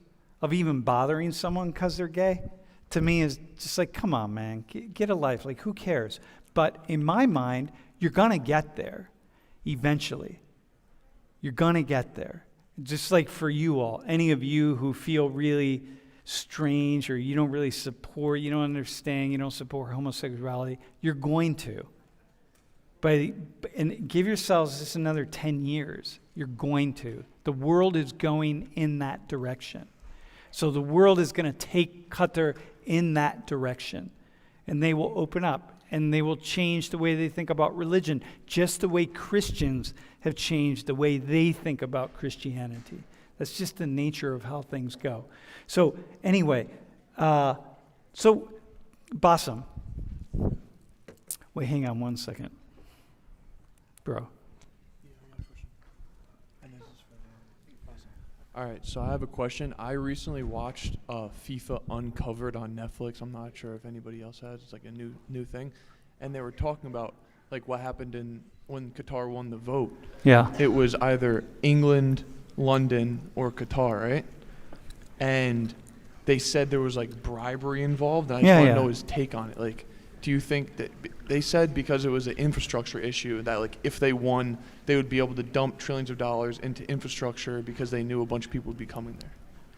Speaker 1: of even bothering someone because they're gay, to me is just come on, man, get a life. Who cares? But in my mind, you're going to get there eventually. You're going to get there. Just like for you all, any of you who feel really strange or you don't really support, you don't understand, you don't support homosexuality, you're going to. And give yourselves just another 10 years. You're going to. The world is going in that direction. So the world is going to take Qatar in that direction. And they will open up. And they will change the way they think about religion, just the way Christians have changed the way they think about Christianity. That's just the nature of how things go. So anyway, Bassam. Wait, hang on one second. Bro.
Speaker 8: All right, so I have a question. I recently watched FIFA Uncovered on Netflix. I'm not sure if anybody else has. It's a new thing. And they were talking about what happened when Qatar won the vote.
Speaker 1: Yeah.
Speaker 8: It was either England, London, or Qatar, right? And they said there was bribery involved. And I just want to know his take on it. do you think that they said because it was an infrastructure issue that like if they won, they would be able to dump trillions of dollars into infrastructure because they knew a bunch of people would be coming there?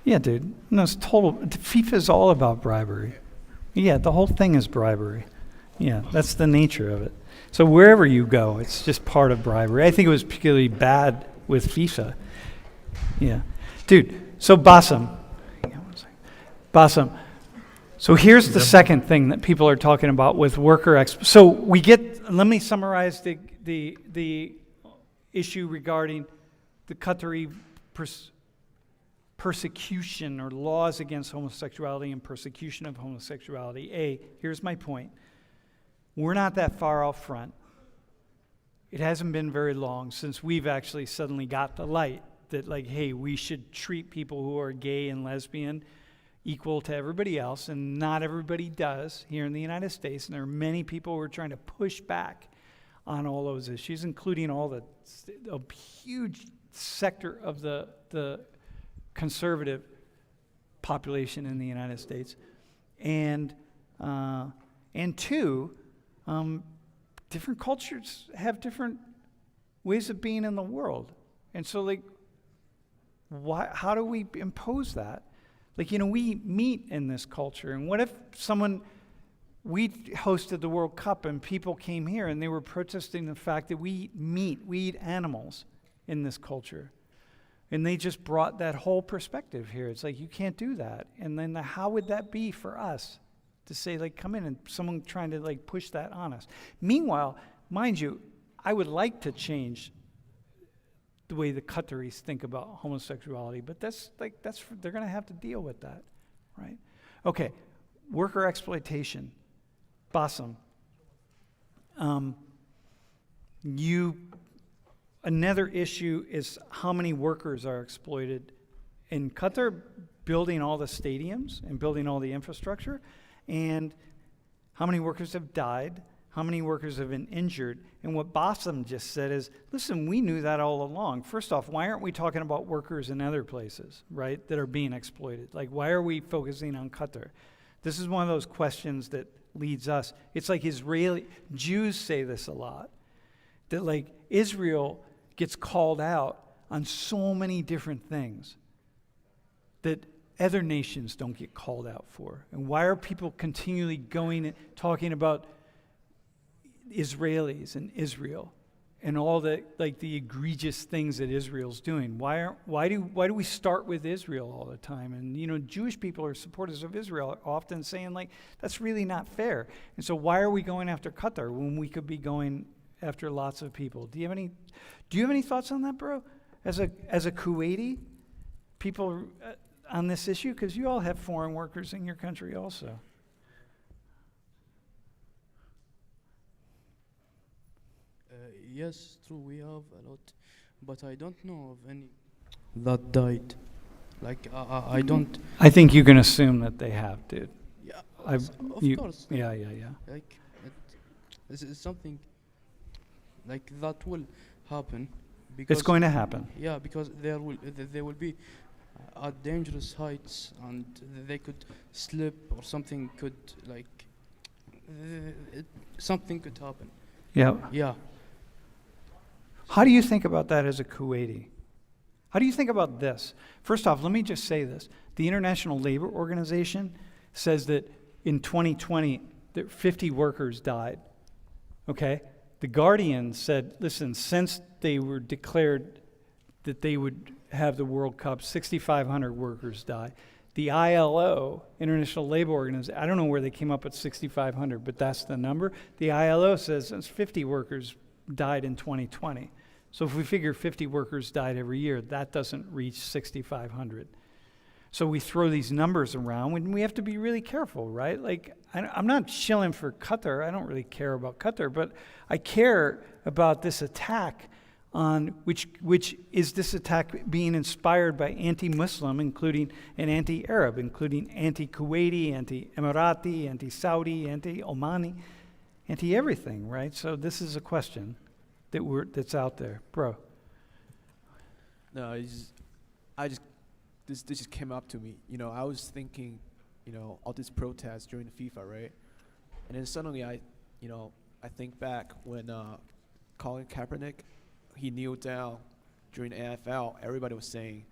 Speaker 1: Yeah, dude. No, it's total. FIFA is all about bribery. Yeah, the whole thing is bribery. Yeah, that's the nature of it. So wherever you go, it's just part of bribery. I think it was particularly bad with FIFA. Yeah. Dude, so Bassem. Hang on one second. Bassem. So here's the second thing that people are talking about with worker so we get, let me summarize the issue regarding the Qatari persecution or laws against homosexuality and persecution of homosexuality. Here's my point. We're not that far out front. It hasn't been very long since we've actually suddenly got the light that like, hey, we should treat people who are gay and lesbian equal to everybody else, and not everybody does here in the United States, and there are many people who are trying to push back on all those issues, including a huge sector of the conservative population in the United States. And two, different cultures have different ways of being in the world. And so like, how do we impose that? Like, we meet in this culture, and what if we hosted the World Cup and people came here and they were protesting the fact that we eat meat, we eat animals in this culture. And they just brought that whole perspective here. It's like, you can't do that. And then how would that be for us to say, like, come in and someone trying to, like, push that on us? Meanwhile, mind you, I would like to change the way the Qataris think about homosexuality, but they're going to have to deal with that, right? Okay, worker exploitation. Bassem. Another issue is how many workers are exploited in Qatar, building all the stadiums and building all the infrastructure, and how many workers have died, how many workers have been injured. And what Bassem just said is, listen, we knew that all along. First off, why aren't we talking about workers in other places, right, that are being exploited? Like, why are we focusing on Qatar? This is one of those questions that leads us. It's like Jews say this a lot, that like Israel gets called out on so many different things that other nations don't get called out for. And why are people continually talking about Israelis and Israel and all the egregious things that Israel's doing? Why do we start with Israel all the time? And Jewish people are supporters of Israel, often saying like, that's really not fair. And so why are we going after Qatar when we could be going after lots of people? Do you have any thoughts on that, bro? As a Kuwaiti, people on this issue, because you all have foreign workers in your country also.
Speaker 5: Yes, true, we have a lot, but I don't know of any that died. Like, I don't.
Speaker 1: I think you can assume that they have, dude.
Speaker 5: Yeah,
Speaker 1: of
Speaker 5: course.
Speaker 1: Yeah.
Speaker 5: Like, this is something like that will happen. Because
Speaker 1: It's going to happen.
Speaker 5: Yeah, because there will be at dangerous heights, and they could slip, or something could something could happen.
Speaker 1: Yeah.
Speaker 5: Yeah.
Speaker 1: How do you think about that as a Kuwaiti? How do you think about this? First off, let me just say this. The International Labor Organization says that in 2020, that 50 workers died. Okay? The Guardian said, listen, since they were declared that they would have the World Cup, 6,500 workers died. The ILO, International Labor Organization, I don't know where they came up with 6,500, but that's the number. The ILO says since 50 workers died in 2020. So if we figure 50 workers died every year, that doesn't reach 6,500. So we throw these numbers around, and we have to be really careful, right? Like, I'm not shilling for Qatar. I don't really care about Qatar, but I care about this attack on which is this attack being inspired by anti-Muslim, including and anti-Arab, including anti-Kuwaiti, anti-Emirati, anti-Saudi, anti-Omani, anti-everything, right? So this is a question that's out there, bro.
Speaker 3: No, this just came up to me. I was thinking, all this protest during the FIFA, right? And then suddenly I think back when Colin Kaepernick, he kneeled down during the NFL. Everybody was saying,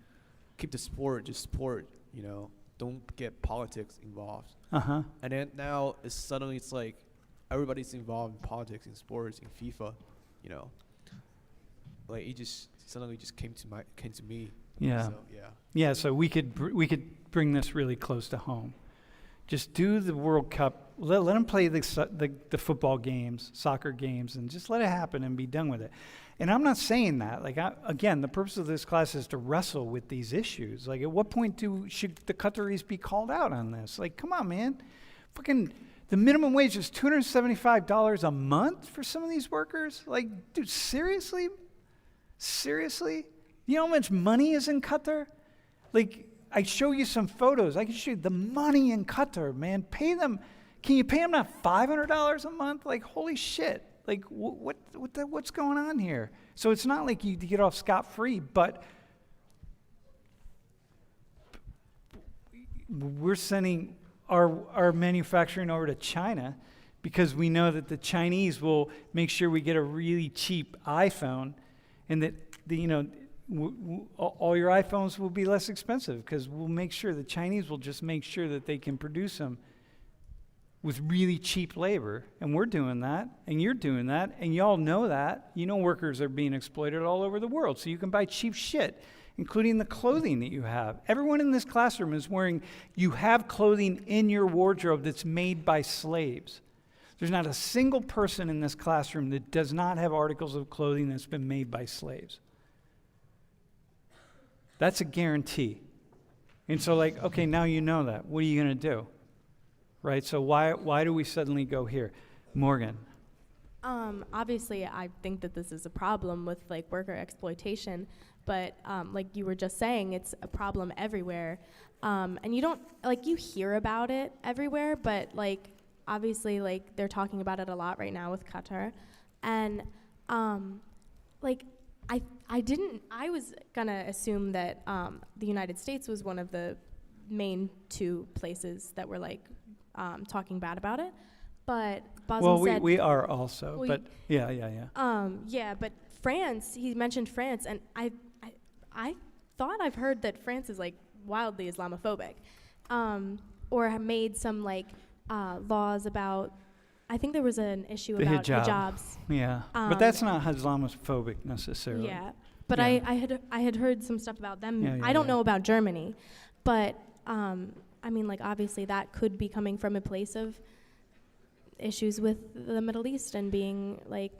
Speaker 3: keep the sport, just sport, don't get politics involved.
Speaker 1: Uh-huh.
Speaker 3: And then now it's like everybody's involved in politics, in sports, in FIFA, like it just suddenly just came to me.
Speaker 1: Yeah.
Speaker 3: So, yeah.
Speaker 1: Yeah, so we could bring this really close to home. Just do the World Cup. Let them play the football games, soccer games, and just let it happen and be done with it. And I'm not saying that. Like, again, the purpose of this class is to wrestle with these issues. Like, at what point should the Qataris be called out on this? Like, come on, man. Fucking the minimum wage is $275 a month for some of these workers. Like, dude, seriously? Seriously? You know how much money is in Qatar? Like, I show you some photos. I can show you the money in Qatar, man. Pay them. Can you pay them not $500 a month? Like, holy shit. Like, what's going on here? So it's not like you get off scot-free, but we're sending our manufacturing over to China because we know that the Chinese will make sure we get a really cheap iPhone, and that all your iPhones will be less expensive because we'll make sure the Chinese will just make sure that they can produce them with really cheap labor. And we're doing that, and you're doing that, and y'all know that. You know workers are being exploited all over the world, so you can buy cheap shit, including the clothing that you have. Everyone in this classroom is you have clothing in your wardrobe that's made by slaves. There's not a single person in this classroom that does not have articles of clothing that's been made by slaves. That's a guarantee. And so, like, okay, now you know that. What are you going to do? Right? So why do we suddenly go here? Morgan.
Speaker 4: Obviously, I think that this is a problem with, like, worker exploitation. But like you were just saying, it's a problem everywhere. And you don't, like, you hear about it everywhere, but, like, obviously, like, they're talking about it a lot right now with Qatar. And, like, I was gonna assume that the United States was one of the main two places that were, like, talking bad about it. But Basim said...
Speaker 1: we are also, but yeah.
Speaker 4: Yeah, but France, he mentioned France, and I thought I've heard that France is, like, wildly Islamophobic, or have made some, like, laws about, I think there was an issue
Speaker 1: the
Speaker 4: about
Speaker 1: hijab.
Speaker 4: hijabs.
Speaker 1: Yeah, but that's not Islamophobic necessarily.
Speaker 4: Yeah, but
Speaker 1: Yeah.
Speaker 4: I had heard some stuff about them.
Speaker 1: Yeah,
Speaker 4: I don't
Speaker 1: yeah.
Speaker 4: know about Germany, but I mean, like, obviously that could be coming from a place of issues with the Middle East and being, like...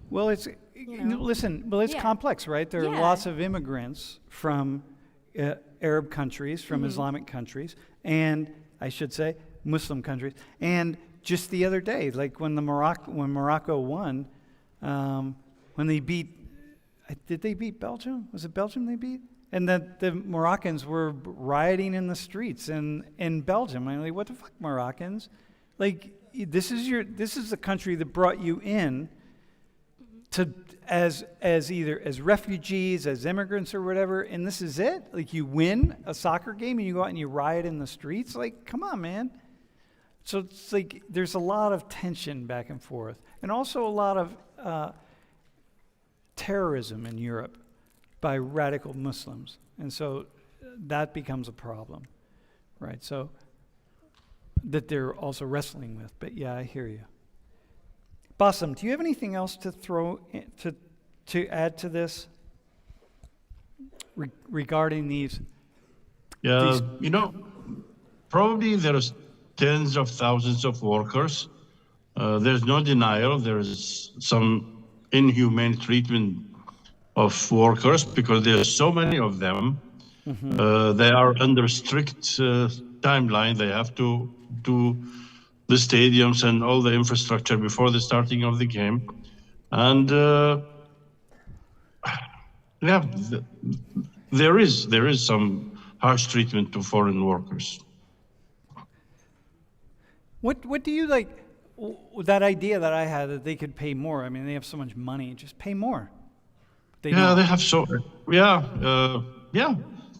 Speaker 1: Well, it's
Speaker 4: Yeah.
Speaker 1: complex, right? There are
Speaker 4: Yeah.
Speaker 1: lots of immigrants from Arab countries, from Islamic countries, and I should say Muslim countries. And just the other day, like when Morocco won, when they beat, did they beat Belgium? Was it Belgium they beat? And that the Moroccans were rioting in the streets in Belgium. I'm like, what the fuck, Moroccans? Like, this is the country that brought you in to as either as refugees, as immigrants, or whatever, and this is it? Like, you win a soccer game and you go out and you riot in the streets? Like, come on, man. So it's like there's a lot of tension back and forth, and also a lot of terrorism in Europe by radical Muslims, and so that becomes a problem, right? So that they're also wrestling with. But yeah, I hear you. Basim, do you have anything else to throw to add to this regarding these?
Speaker 2: Yeah, probably there's tens of thousands of workers. There's no denial. There is some inhumane treatment of workers because there are so many of them. They are under strict timeline. They have to do the stadiums and all the infrastructure before the starting of the game. And there is some harsh treatment to foreign workers.
Speaker 1: What do you like? That idea that I had that they could pay more. I mean, they have so much money. Just pay more. They
Speaker 2: have so.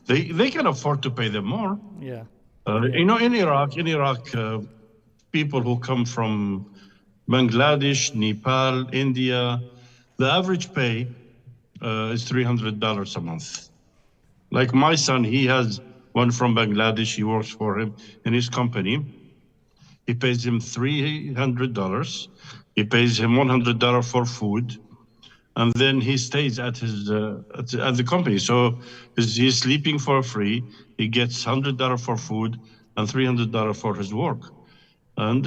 Speaker 2: They can afford to pay them more.
Speaker 1: Yeah.
Speaker 2: In Iraq, people who come from Bangladesh, Nepal, India. The average pay is $300 a month. Like my son, he has one from Bangladesh. He works for him in his company. He pays him $300. He pays him $100 for food, and then he stays at his at the company. So he's sleeping for free. He gets $100 for food and $300 for his work. And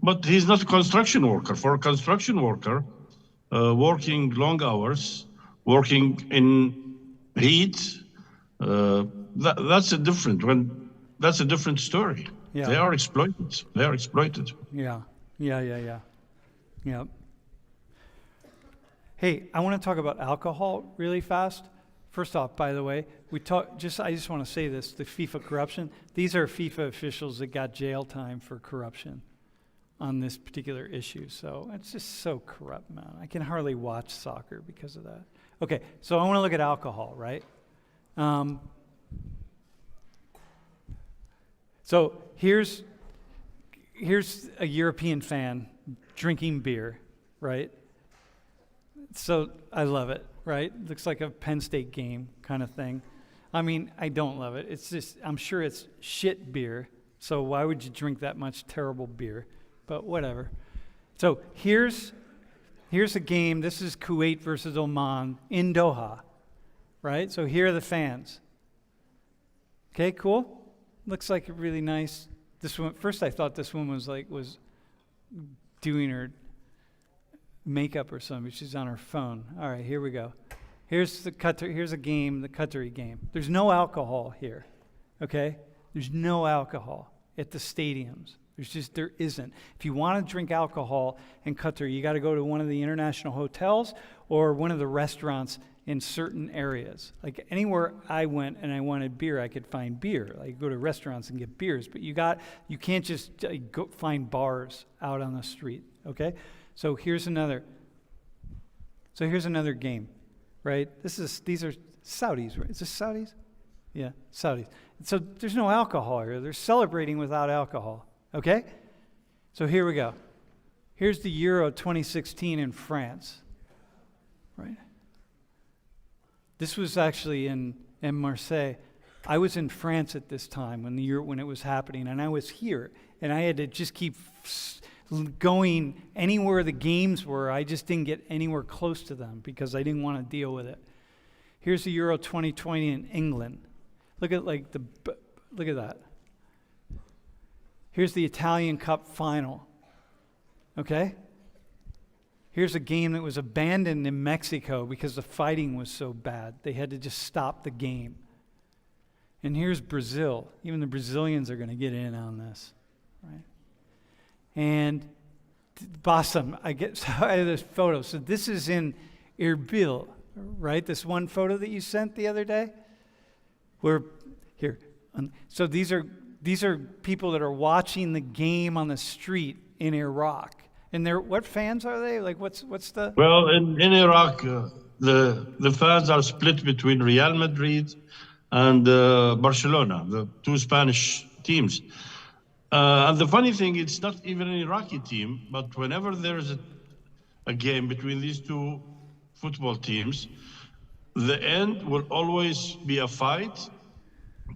Speaker 2: but he's not a construction worker. For a construction worker, working long hours, working in heat, that's a different story.
Speaker 1: Yeah.
Speaker 2: They are exploited. They are exploited.
Speaker 1: Yeah. Hey, I want to talk about alcohol really fast. First off, by the way, I just want to say this, the FIFA corruption. These are FIFA officials that got jail time for corruption on this particular issue. So it's just so corrupt, man. I can hardly watch soccer because of that. Okay, so I want to look at alcohol, right? So here's a European fan drinking beer, right? So I love it, right? Looks like a Penn State game kind of thing. I mean, I don't love it. It's just, I'm sure it's shit beer. So why would you drink that much terrible beer? But whatever. So here's a game. This is Kuwait versus Oman in Doha, right? So here are the fans. Okay, cool. Looks like a really nice. This one. First, I thought this one was doing her makeup or something. She's on her phone. All right, here we go. Here's a game, the Qatari game. There's no alcohol here, okay? There's no alcohol at the stadiums. There isn't. If you want to drink alcohol in Qatar, you got to go to one of the international hotels or one of the restaurants in certain areas. Like anywhere I went and I wanted beer, I could find beer. Like go to restaurants and get beers, but you can't just go find bars out on the street, okay? So here's another game, right? These are Saudis, right? Is this Saudis? Yeah, Saudis. So there's no alcohol here. They're celebrating without alcohol, okay? So here we go. Here's the Euro 2016 in France, right? This was actually in Marseille. I was in France at this time when it was happening, and I was here, and I had to just keep going anywhere the games were. I just didn't get anywhere close to them because I didn't want to deal with it. Here's the Euro 2020 in England. Look at that. Here's the Italian Cup final. Okay? Here's a game that was abandoned in Mexico because the fighting was so bad. They had to just stop the game. And here's Brazil. Even the Brazilians are going to get in on this, right? And Bassam, I have this photo. So this is in Erbil, right? This one photo that you sent the other day. So these are people that are watching the game on the street in Iraq. And what fans are they? Like what's the?
Speaker 2: Well, in Iraq, the fans are split between Real Madrid and Barcelona, the two Spanish teams. And the funny thing, it's not even an Iraqi team, but whenever there's a game between these two football teams, the end will always be a fight.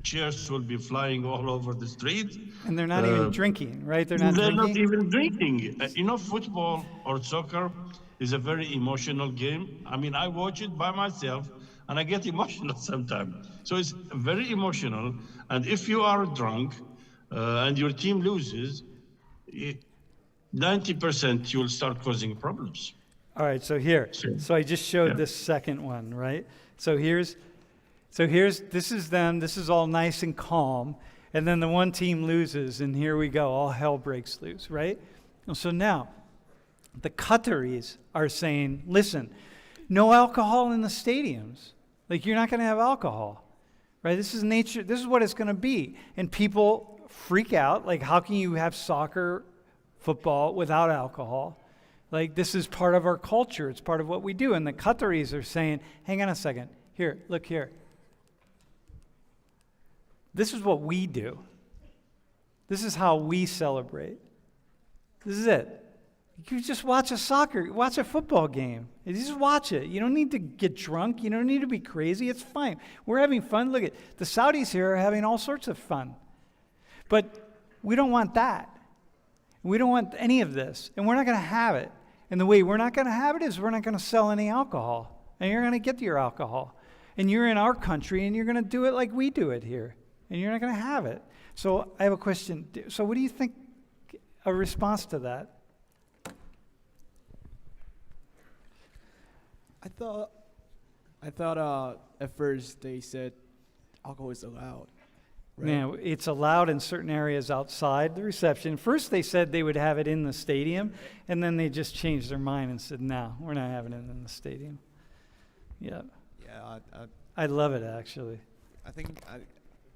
Speaker 2: Chairs will be flying all over the street.
Speaker 1: And they're not even drinking, right? They're not
Speaker 2: even drinking. Football or soccer is a very emotional game. I mean, I watch it by myself, and I get emotional sometimes. So it's very emotional. And if you are drunk and your team loses, 90% you'll start causing problems.
Speaker 1: All right, so I just showed this second one, right? So this is them. This is all nice and calm. And then the one team loses, and here we go. All hell breaks loose, right? So now, the Qataris are saying, listen, no alcohol in the stadiums. Like, you're not going to have alcohol, right? This is nature. This is what it's going to be. And people freak out. Like, how can you have soccer, football without alcohol? Like, this is part of our culture. It's part of what we do. And the Qataris are saying, hang on a second. Here, look here. This is what we do. This is how we celebrate. This is it. You just watch a football game. You just watch it. You don't need to get drunk. You don't need to be crazy. It's fine. We're having fun. Look at the Saudis here are having all sorts of fun. But we don't want that. We don't want any of this. And we're not going to have it. And the way we're not going to have it is we're not going to sell any alcohol. And you're going to get your alcohol. And you're in our country and you're going to do it like we do it here. And you're not going to have it. So I have a question. So what do you think a response to that?
Speaker 3: I thought at first they said alcohol is allowed. Right?
Speaker 1: Yeah, it's allowed in certain areas outside the reception. First they said they would have it in the stadium, and then they just changed their mind and said, no, we're not having it in the stadium. Yeah.
Speaker 3: Yeah,
Speaker 1: I love it, actually.
Speaker 3: I think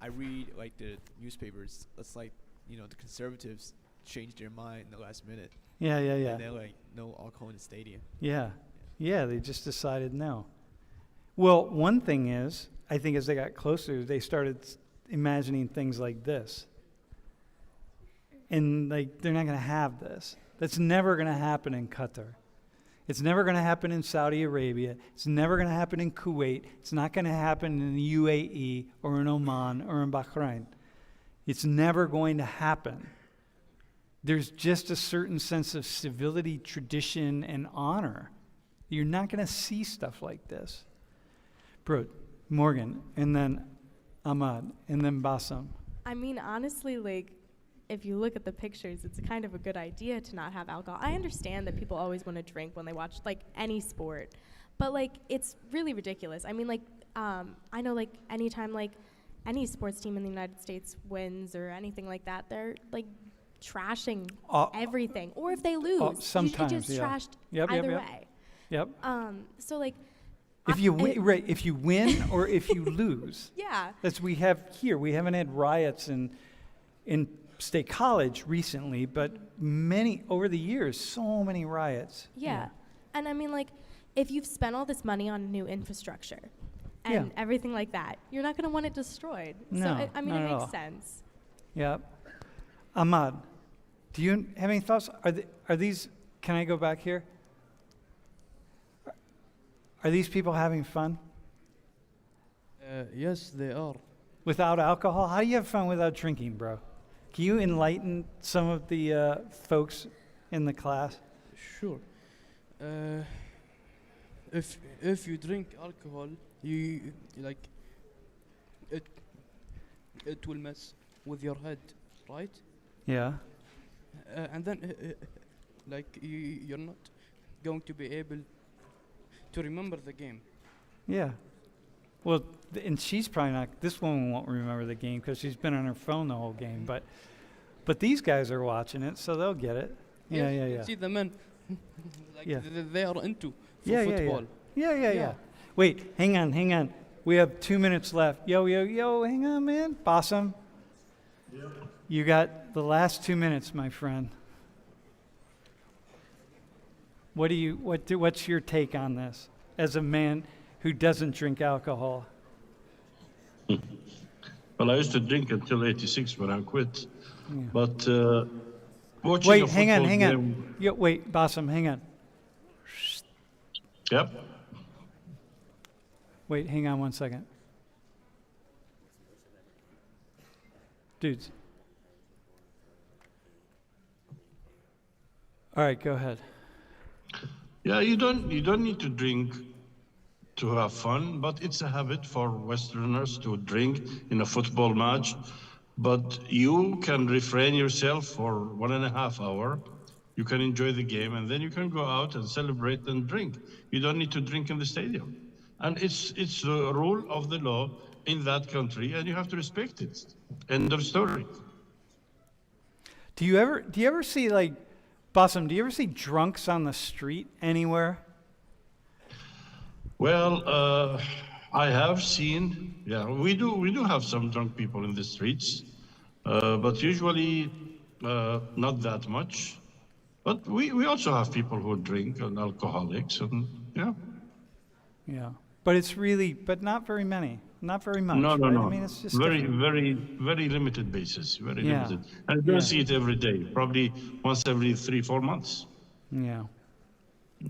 Speaker 3: I read like the newspapers. It's like, the conservatives changed their mind in the last minute.
Speaker 1: Yeah.
Speaker 3: And they're like, no alcohol in the stadium.
Speaker 1: Yeah, they just decided no. Well, one thing is, I think as they got closer, they started imagining things like this. And like, they're not going to have this. That's never going to happen in Qatar. It's never going to happen in Saudi Arabia. It's never going to happen in Kuwait. It's not going to happen in the UAE or in Oman or in Bahrain. It's never going to happen. There's just a certain sense of civility, tradition, and honor. You're not going to see stuff like this. Bro, Morgan, and then Ahmad, and then Bassam.
Speaker 4: I mean, honestly, like, if you look at the pictures, it's kind of a good idea to not have alcohol. I understand that people always want to drink when they watch, like, any sport. But, like, it's really ridiculous. I mean, like, I know, like, anytime, like, any sports team in the United States wins or anything like that, they're, like, trashing everything. Or if they lose,
Speaker 1: sometimes,
Speaker 4: it's just
Speaker 1: yeah.
Speaker 4: trashed
Speaker 1: Yep.
Speaker 4: way.
Speaker 1: Yep.
Speaker 4: So, like...
Speaker 1: If you win or if you lose.
Speaker 4: Yeah.
Speaker 1: That's we haven't had riots in State College recently, but many over the years, so many riots.
Speaker 4: Yeah. And I mean, like, if you've spent all this money on new infrastructure and everything like that, you're not going to want it destroyed.
Speaker 1: No,
Speaker 4: so, it
Speaker 1: not at
Speaker 4: makes
Speaker 1: all.
Speaker 4: sense.
Speaker 1: Yeah. Ahmad, do you have any thoughts? Are these, can I go back here? Are these people having fun?
Speaker 5: Yes, they are.
Speaker 1: Without alcohol? How do you have fun without drinking, bro? Can you enlighten some of the folks in the class?
Speaker 5: Sure. If you drink alcohol, you like it will mess with your head, right?
Speaker 1: Yeah.
Speaker 5: And then like you're not going to be able to remember the game.
Speaker 1: Yeah. Well, and she's probably not, this woman won't remember the game because she's been on her phone the whole game, but these guys are watching it, so they'll get it. Yeah.
Speaker 5: See the men, like
Speaker 1: Yeah.
Speaker 5: they are into
Speaker 1: football.
Speaker 5: Yeah.
Speaker 1: Yeah. Wait, hang on. We have 2 minutes left. Yo, hang on, man. Bassam. Yeah. You got the last 2 minutes, my friend. What's your take on this as a man who doesn't drink alcohol?
Speaker 2: Well, I used to drink until 86 when I quit.
Speaker 1: Yeah.
Speaker 2: But watching
Speaker 1: Wait,
Speaker 2: a
Speaker 1: hang
Speaker 2: football
Speaker 1: on.
Speaker 2: game-
Speaker 1: Yo, wait, Bassam, hang on.
Speaker 2: Yep.
Speaker 1: Wait, hang on 1 second. Dudes. All right, go ahead.
Speaker 2: Yeah, you don't need to drink to have fun, but it's a habit for Westerners to drink in a football match. But you can refrain yourself for 1.5 hours. You can enjoy the game, and then you can go out and celebrate and drink. You don't need to drink in the stadium. And it's the rule of the law in that country, and you have to respect it. End of story.
Speaker 1: Do you ever see, like, Bassam, do you ever see drunks on the street anywhere?
Speaker 2: Well, I have seen, we do have some drunk people in the streets, but usually not that much. But we also have people who drink and alcoholics, and
Speaker 1: Yeah. But but not very many. Not very much.
Speaker 2: No, no,
Speaker 1: right?
Speaker 2: no.
Speaker 1: I mean, it's just
Speaker 2: Very,
Speaker 1: different.
Speaker 2: very, very limited basis. Very
Speaker 1: Yeah.
Speaker 2: limited. And you don't
Speaker 1: Yeah.
Speaker 2: see it every day. Probably once every 3-4 months.
Speaker 1: Yeah.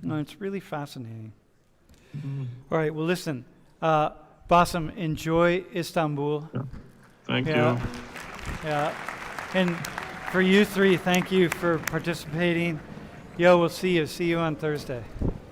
Speaker 1: No, it's really fascinating.
Speaker 2: Mm-hmm.
Speaker 1: All right. Well, listen, Bassem, enjoy Istanbul.
Speaker 2: Thank
Speaker 1: Yeah.
Speaker 2: you.
Speaker 1: Yeah. And for you three, thank you for participating. Yo, we'll see you. See you on Thursday.